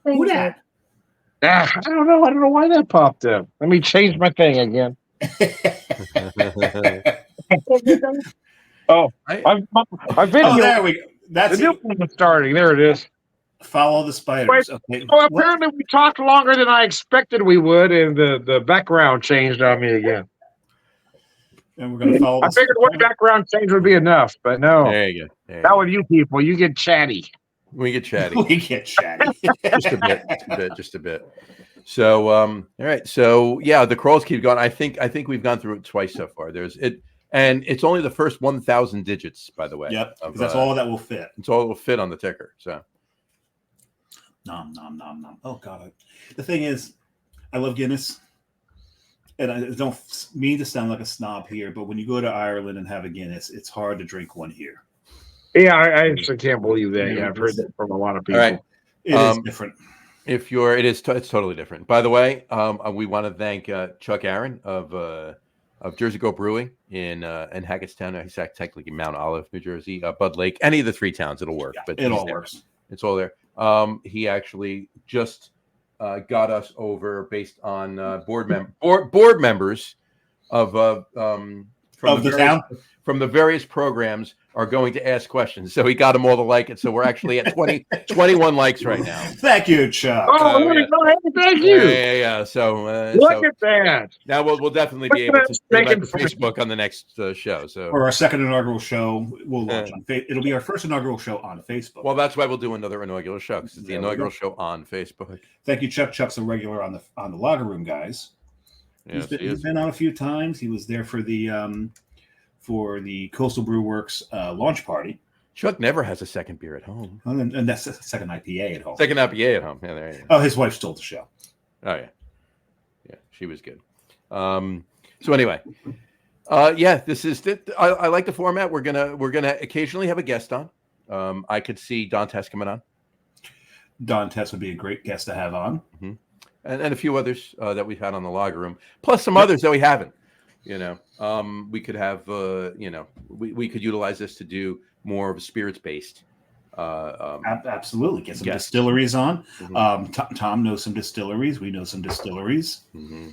Who that? I don't know. I don't know why that popped up. Let me change my thing again. Oh, my video. Oh, there we go. That's the new one was starting. There it is. Follow the spiders. Okay. So apparently we talked longer than I expected we would, and the background changed on me again. And we're going to follow. I figured one background change would be enough, but no. There you go. Not with you people. You get chatty. We get chatty. We get chatty. just a bit. So, all right. So, yeah, the crawls keep going. I think we've gone through it twice so far. There's it, and it's only the first 1,000 digits, by the way. Yep, that's all that will fit. It's all that will fit on the ticker. So, nom nom nom nom. Oh God, the thing is, I love Guinness, and I don't mean to sound like a snob here, but when you go to Ireland and have a Guinness, it's hard to drink one here. Yeah, I actually can't believe that. Yeah, I've heard that from a lot of people. all right. It is different. It's totally different. By the way, we want to thank Chuck Aaron of Jersey Go Brewing in Hackettstown. He's technically Mount Olive, New Jersey, Bud Lake, any of the three towns, it'll work. Yeah, but it all works. It's all there. He actually just got us over based on board members of from the various programs are going to ask questions. So he got them all to like it. So we're actually at 21 likes right now. Thank you, Chuck. Yeah. Thank you. Yeah. So look at that. Now we'll definitely be able to stream back to Facebook on the next show. So for our second inaugural show, we'll launch on it'll be our first inaugural show on Facebook. Well, that's why we'll do another inaugural show, because it's the inaugural show on Facebook. Thank you, Chuck. Chuck's a regular on the Lager Room, guys. Yes, he's been on a few times. He was there for the Coastal Brew Works launch party. Chuck never has a second beer at home. And that's a second IPA at home. Second IPA at home. Yeah, there you go. Oh, his wife stole the show. Oh, yeah. Yeah, she was good. So anyway, this is I like the format. We're gonna occasionally have a guest on. I could see Don Tess coming on. Don Tess would be a great guest to have on. Mm-hmm. And a few others that we've had on the Lager Room, plus some others that we haven't. We could have, we could utilize this to do more of a spirits-based. Absolutely. Get some guests. Distilleries on. Mm-hmm. Tom knows some distilleries. We know some distilleries. Mm-hmm.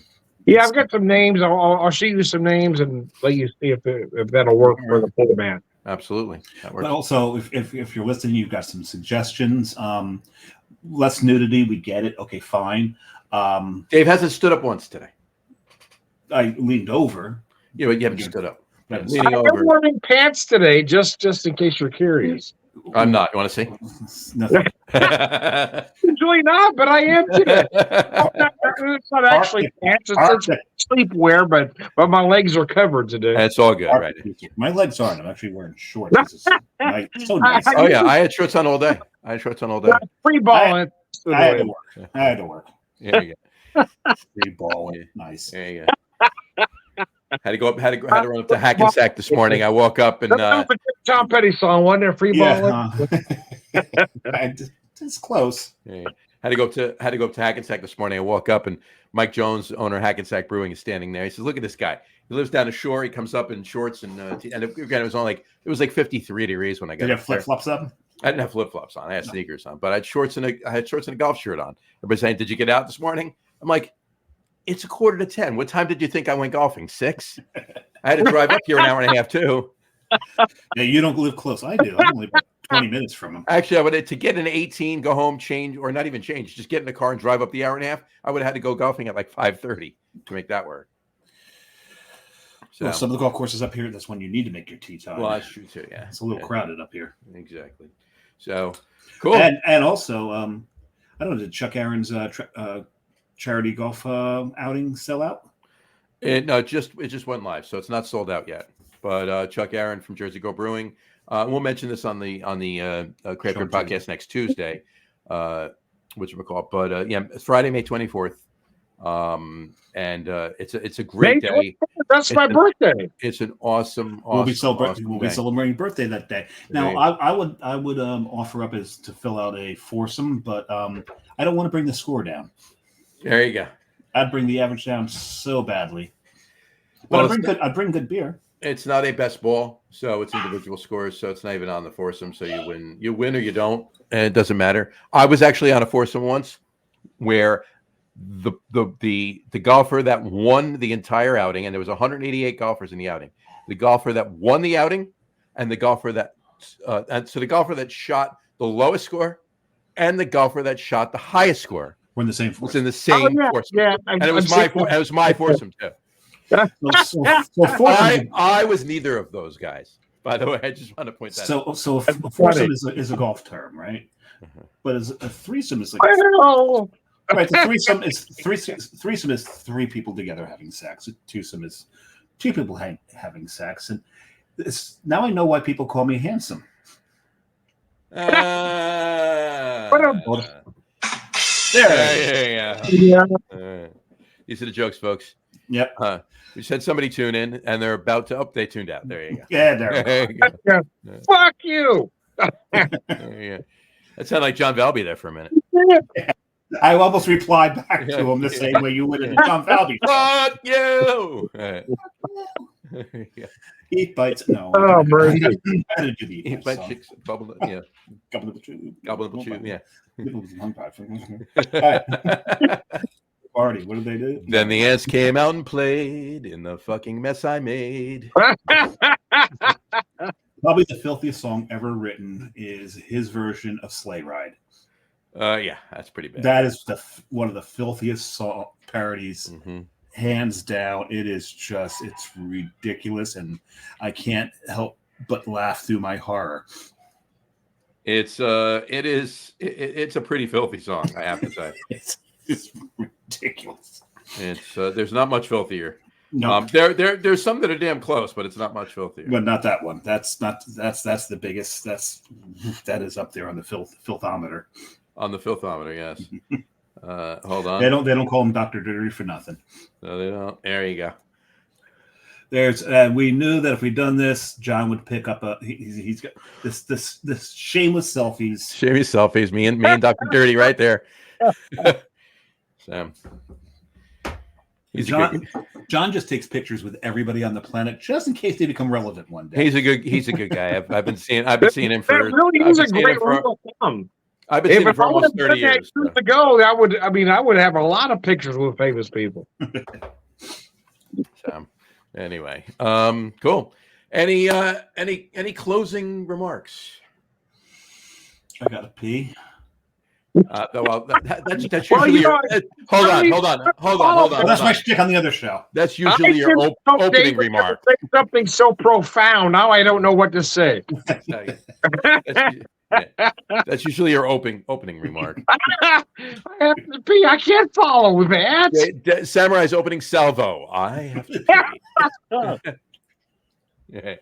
Yeah, I've got some names. I'll shoot you some names and let you see if that'll work for the format. Absolutely. That works. But also, if you're listening, you've got some suggestions. Less nudity, we get it. Okay, fine. Dave hasn't stood up once today. I leaned over. Yeah, but you haven't stood up. I'm wearing pants today, just in case you're curious. I'm not. You want to see? Nothing. Usually not, but I am today. It's not actually pants; it's sleepwear, but my legs are covered today. That's all good, right? My legs aren't. I'm actually wearing shorts. This is nice. So nice. Oh yeah, I had shorts on all day. Free balling. I had to work. There you go. Free balling. Nice. There you go. Had to run up to Hackensack this morning. I woke up and Tom Petty song, wasn't there? Free balling. It's close. Yeah. Had to go up to Hackensack this morning. I woke up and Mike Jones, owner of Hackensack Brewing, is standing there. He says, "Look at this guy. He lives down the shore. He comes up in shorts and again, it was like 53 degrees when I got. Did you have flip flops up? I didn't have flip flops on. I had sneakers on, but I had shorts and a golf shirt on. Everybody's saying, "Did you get out this morning?" I'm like, "It's 9:45. What time did you think I went golfing? 6? I had to drive up here an hour and a half too." Yeah, you don't live close. I do. I'm only about 20 minutes from him. Actually, I would to get an 18, go home, change, or not even change, just get in the car and drive up the hour and a half. I would have had to go golfing at like 5:30 to make that work. So well, some of the golf courses up here, that's when you need to make your tee time. Well, that's true too. Yeah, it's a little crowded up here. Exactly. So cool. And also, I don't know, did Chuck Aaron's charity golf outing sell out? It just went live, so it's not sold out yet. But Chuck Aaron from Jersey Go Brewing, we'll mention this on the Craft Beer Podcast next Tuesday, which we'll call. But Friday, May 24th, And it's a great May day. 24th, that's my birthday. It's an awesome. We'll be awesome day. celebrating birthday that day. Now, Right. I would offer up is to fill out a foursome, but I don't want to bring the score down. There you go. I'd bring the average down so badly. But Well, I'd bring good beer. it's not a best ball, so it's individual scores, so it's not even on the foursome. So you win or you don't, and it doesn't matter. I was actually on a foursome once where the golfer that won the entire outing, and there was 188 golfers in the outing. The golfer that won the outing, and the golfer that the golfer that shot the lowest score, and the golfer that shot the highest score We're in the same was foursome. in the same yeah, foursome, yeah. and it was my foursome too. So foursome, I was neither of those guys. By the way, I just want to point that out. so a foursome is a golf term, right? But as a threesome is like I know. right. The threesome is three people together having sex. A twosome is two people having sex, and now I know why people call me handsome. Yeah. Yeah. These are the jokes, folks. Yep. We just had somebody tune in, and they're about to. Oh, they tuned out. There you go. Yeah, there. There you go. Fuck you. There you go. That sounded like John Valby there for a minute. I almost replied back to him the same way you would in the John Falvey. Fuck you! Eat bites. No. Oh, man. I didn't do the eat Eat bites my song. chicks, bubble, yeah, Gobble up a chew. gobble up a chew, yeah. Party. What did they do? Then the ants came out and played in the fucking mess I made. Probably the filthiest song ever written is his version of Sleigh Ride. Yeah, that's pretty bad. That is one of the filthiest song parodies, Mhm. hands down. It is just, it's ridiculous, and I can't help but laugh through my horror. It's a pretty filthy song, I have to say. It's ridiculous. It's there's not much filthier. No, There's some that are damn close, but it's not much filthier. but not that one. That's the biggest. That is up there on the filthometer. On the filthometer, yes. Hold on. They don't call him Dr. Dirty for nothing. No, they don't. There you go. There's we knew that if we'd done this, John would pick up he's got this shameless selfies. Shame selfies. Me and Dr. Dirty right there. Sam. John just takes pictures with everybody on the planet just in case they become relevant one day. He's a good guy. I've been seeing him for. That really is a great rule of thumb. I've been seeing him If for I would almost have 30 done that years. years ago, I would have a lot of pictures with famous people. So, anyway, cool. Any closing remarks? I gotta pee. Well, that's Well, usually you know, hold on. That's my shtick on the other show. That's usually your opening David remark. said something so profound. Now I don't know what to say. That's usually your opening remark. I have to pee. I can't follow that. Samurai's opening salvo. I have to pee. Yeah.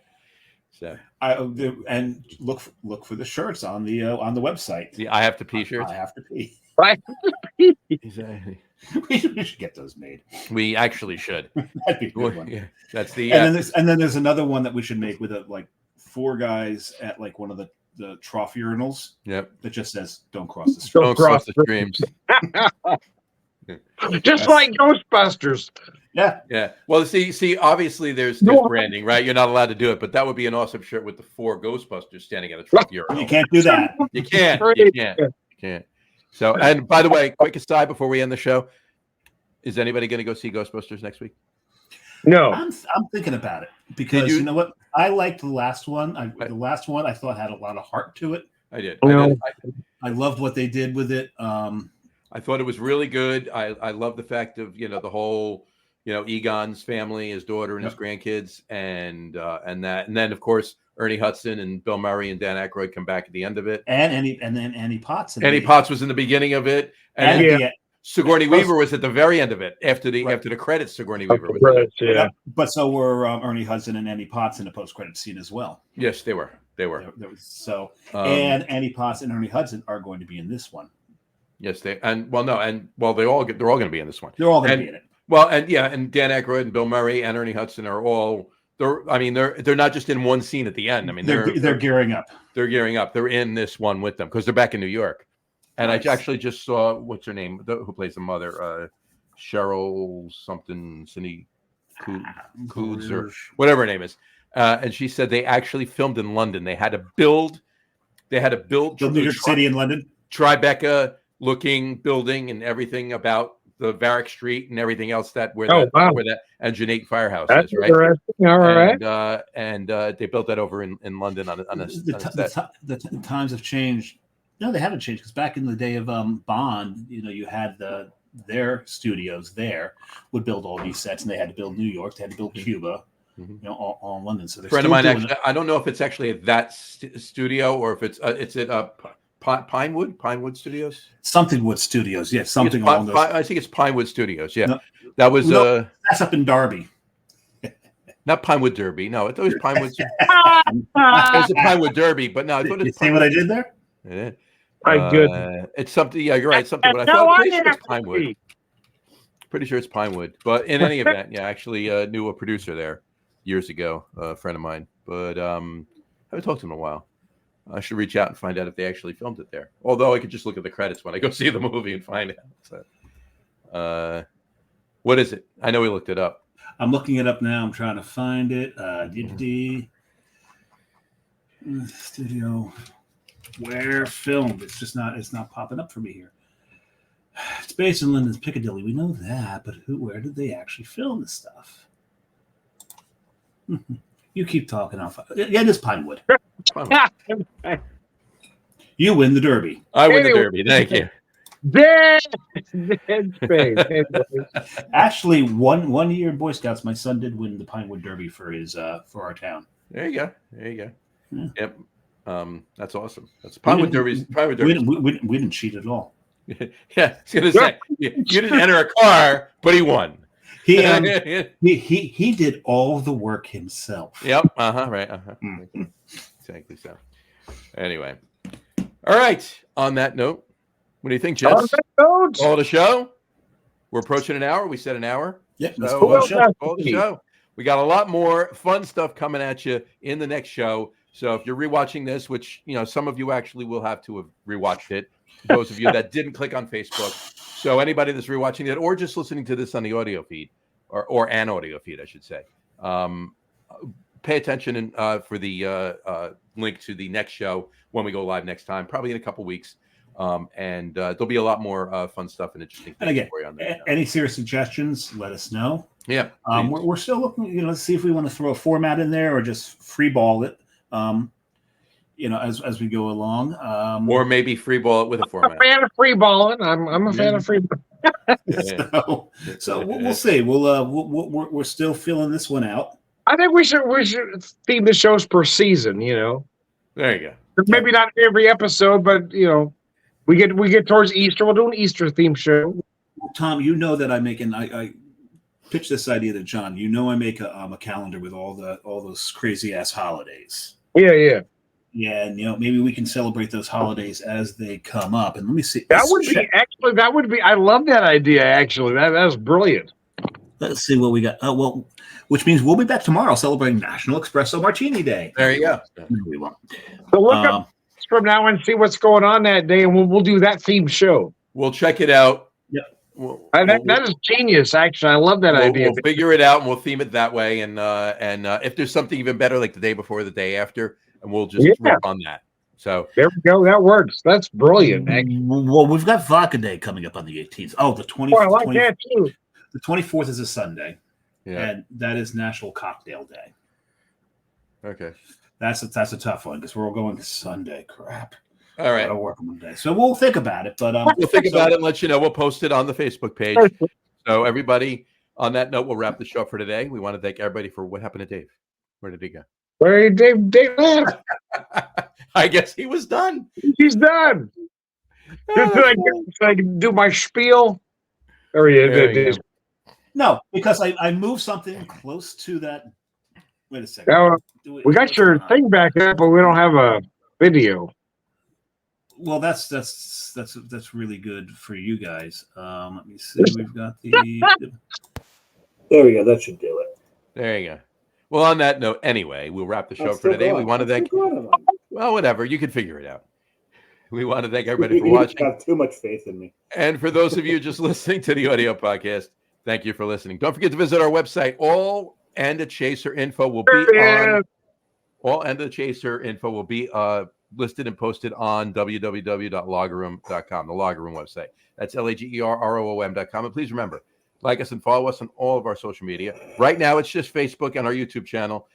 So And look for the shirts on the website. the I have to pee shirts. I have to pee. Exactly. We should get those made. We actually should. That'd be a good one. Yeah, that's the. And then there's another one that we should make with like four guys at like one of the trough urinals Yep. that just says "Don't cross the street." Don't cross the streams. Just like Ghostbusters. Yeah, Yeah. Well, see, obviously there's No. branding, right? You're not allowed to do it, but that would be an awesome shirt with the four Ghostbusters standing at a truck urinal. you can't do that. You can't. You can't. So, and by the way, quick aside before we end the show, is anybody going to go see Ghostbusters next week? No. I'm thinking about it because you know what? I liked the last one. The last one I thought had a lot of heart to it. I did. No. I loved what they did with it. I thought it was really good. I love the fact of the whole Egon's family, his daughter and his grandkids, and then of course Ernie Hudson and Bill Murray and Dan Aykroyd come back at the end of it. And then Annie Potts. Annie Potts was in the beginning of it, and Sigourney Weaver was at the very end of it after the credits. Sigourney Weaver was in it. Yeah. But so were Ernie Hudson and Annie Potts in the post-credit scene as well. Yes, they were. There was and Annie Potts and Ernie Hudson are going to be in this one. Yes, they and well, no, and well, they're all going to be in this one. They're all going to And be in it. well, and yeah, and Dan Aykroyd and Bill Murray and Ernie Hudson are all. They're not just in one scene at the end. I mean, They're gearing up. They're gearing up. They're in this one with them because they're back in New York. And Nice. I actually just saw what's her name, who plays the mother, Cheryl something, Cindy Coods or whatever her name is. And she said they actually filmed in London. They had to build New York City and London. Tribeca looking building and everything about the Varick Street and everything else where that and Jeanette Firehouse That's is, right? interesting. All right. And they built that over in London on a set. The times have changed. No, they haven't changed because back in the day of Bond, you had their studios there would build all these sets, and they had to build New York, they had to build Cuba, all in London. So they're friend of still mine doing actually, I don't know if it's actually at that studio or if it's at Pinewood Studios. Something Wood Studios, yes, something along those. I think it's Pinewood Studios. Yeah, No, that was that's up in Derby. not Pinewood Derby. No, I thought it was Pinewood. It was a Pinewood Derby, but no, I thought You it's see what I did there? Yeah. My goodness. It's something. Yeah, you're right. Something. But I thought pretty sure it's Pinewood. Pretty sure it's Pinewood. But in any event, yeah, I actually knew a producer there years ago, a friend of mine. But I haven't talked to him in a while. I should reach out and find out if they actually filmed it there. Although I could just look at the credits when I go see the movie and find out. So, what is it? I know we looked it up. I'm looking it up now. I'm trying to find it. Studio where filmed. It's not popping up for me here. It's based in London's Piccadilly. We know that, but where did they actually film this stuff? You keep talking. Yeah, it is Pinewood. You win the Derby. I win the Derby. Thank you. Dead space. Actually, one year in Boy Scouts, my son did win the Pinewood Derby for our town. There you go. Yeah. Yep. That's awesome. That's Pinewood Derby. We didn't cheat at all. Yeah, I was gonna say you didn't enter a car, but he won. He did all the work himself. Yep. Right. Exactly so. Anyway. All right. On that note, what do you think, Jess? Call the show. We're approaching an hour. We said an hour. Yeah. So, call the show. We got a lot more fun stuff coming at you in the next show. So if you're rewatching this, which some of you actually will have to have rewatched it, those of you that didn't click on Facebook. So anybody that's rewatching it or just listening to this on the audio feed or an audio feed, I should say, pay attention for the link to the next show when we go live next time, probably in a couple weeks. And there'll be a lot more fun stuff and interesting things. And again, for you on that. Any serious suggestions, let us know. Yeah. We're still looking, let's see if we want to throw a format in there or just free ball it. As we go along, or maybe free ball it with a format. I'm a fan of free balling. I'm a fan of free balling. So we'll see. We're still filling this one out. I think we should theme the shows per season. There you go. Maybe not every episode, but we get towards Easter. We'll do an Easter theme show. Tom, that I pitch this idea to John. I make a calendar with all those crazy ass holidays. Yeah. Yeah, and maybe we can celebrate those holidays as they come up. And let me see. That would be. I love that idea. Actually, that's brilliant. Let's see what we got. Which means we'll be back tomorrow celebrating National Espresso Martini Day. There you go. No, we won't. So look up from now and see what's going on that day, and we'll do that themed show. We'll check it out. Yep. That is genius. Actually, I love that idea. We'll figure it out and we'll theme it that way. And if there's something even better, like the day before, or the day after, and we'll just work on that. So there we go. That works. That's brilliant. Well, we've got Vodka Day coming up on the 18th. Oh, the 24th. I like that too. The 24th is a Sunday. Yeah. And that is National Cocktail Day. Okay. That's a tough one because we're all going to Sunday. Crap. All right. Gotta work on Monday. So we'll think about it. But we'll think about it and let you know. We'll post it on the Facebook page. So everybody, on that note, we'll wrap the show up for today. We want to thank everybody for what happened to Dave. Where did he go? Where did Dave left? I guess he was done. He's done. So I can do my spiel. There he is. No, because I moved something close to that. Wait a second. We got your thing back up, but we don't have a video. Well, that's really good for you guys. Let me see. We've got the. There we go. That should do it. There you go. Well, on that note, anyway, we'll wrap the show I'm for still today. going. We want to I'm thank, still going. well, whatever. You can figure it out. We want to thank everybody for You watching. have too much faith in me. And for those of you just listening to the audio podcast, thank you for listening. Don't forget to visit our website. All End of Chaser info will be on. All End of Chaser info will be listed and posted on www.loggerroom.com, the Loggerroom website. That's LAGERROOM.com. And please remember, like us and follow us on all of our social media. Right now, it's just Facebook and our YouTube channel.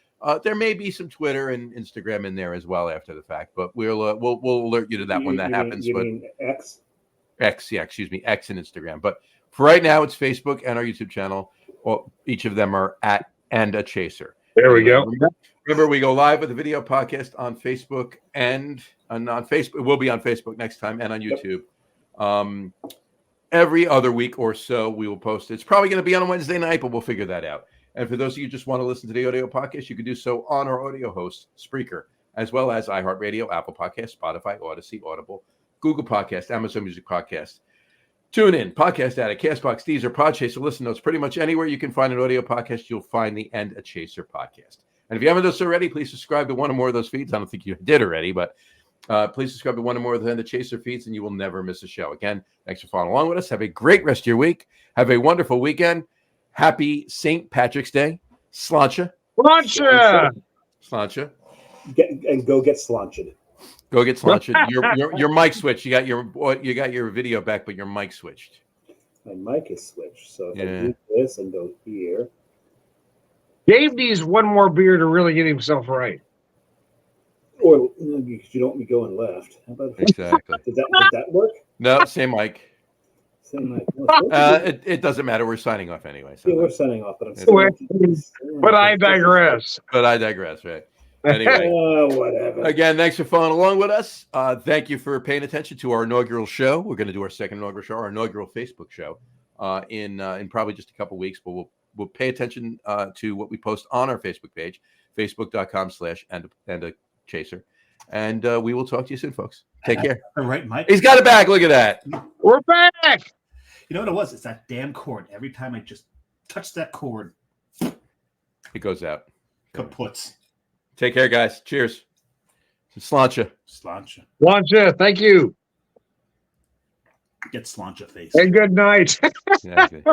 There may be some Twitter and Instagram in there as well after the fact, but we'll alert you to that when that happens. You But mean X? X and Instagram. But for right now, it's Facebook and our YouTube channel. Well, each of them are at And a Chaser. There we go. Remember, we go live with the video podcast on Facebook and on Facebook. We'll be on Facebook next time and on YouTube. Every other week or so, we will post it. It's probably going to be on a Wednesday night, but we'll figure that out. And for those of you who just want to listen to the audio podcast, you can do so on our audio host, Spreaker, as well as iHeartRadio, Apple Podcasts, Spotify, Odyssey, Audible, Google Podcast, Amazon Music Podcast, TuneIn, Podcast Addict, Castbox, Deezer, Podchaser, Listen Notes. Pretty much anywhere you can find an audio podcast, you'll find the End a Chaser podcast. And if you haven't done so already, please subscribe to one or more of those feeds. I don't think you did already, but please subscribe to one or more of the End a Chaser feeds, and you will never miss a show. Again, thanks for following along with us. Have a great rest of your week. Have a wonderful weekend. Happy St. Patrick's Day. Sláinte. Sláinte. And go get slanched. Go get Sláinte. Your mic switched. You got your video back, but your mic switched. My mic is switched. So if I Yeah. do this and go here. Dave needs one more beer to really get himself right. Or you don't be going left. How about Exactly. did that work? No, same mic. Same mic. It doesn't matter. We're signing off anyway. Yeah, we're So. signing off, but I'm But I digress. But I digress, right? Anyway. Whatever. Again, thanks for following along with us. Thank you for paying attention to our inaugural show. We're going to do our second inaugural show, our inaugural Facebook show, in probably just a couple weeks. But we'll pay attention to what we post on our Facebook page, facebook.com/EndAChaser. And we will talk to you soon, folks. Take care. All right, Mike. He's got it back. Look at that. We're back. You know what it was? It's that damn cord. Every time I just touch that cord, It goes out. kaputs. Take care, guys. Cheers. Sláinte. Sláinte. Sláinte, thank you. Get sláinte face. And good night. Exactly.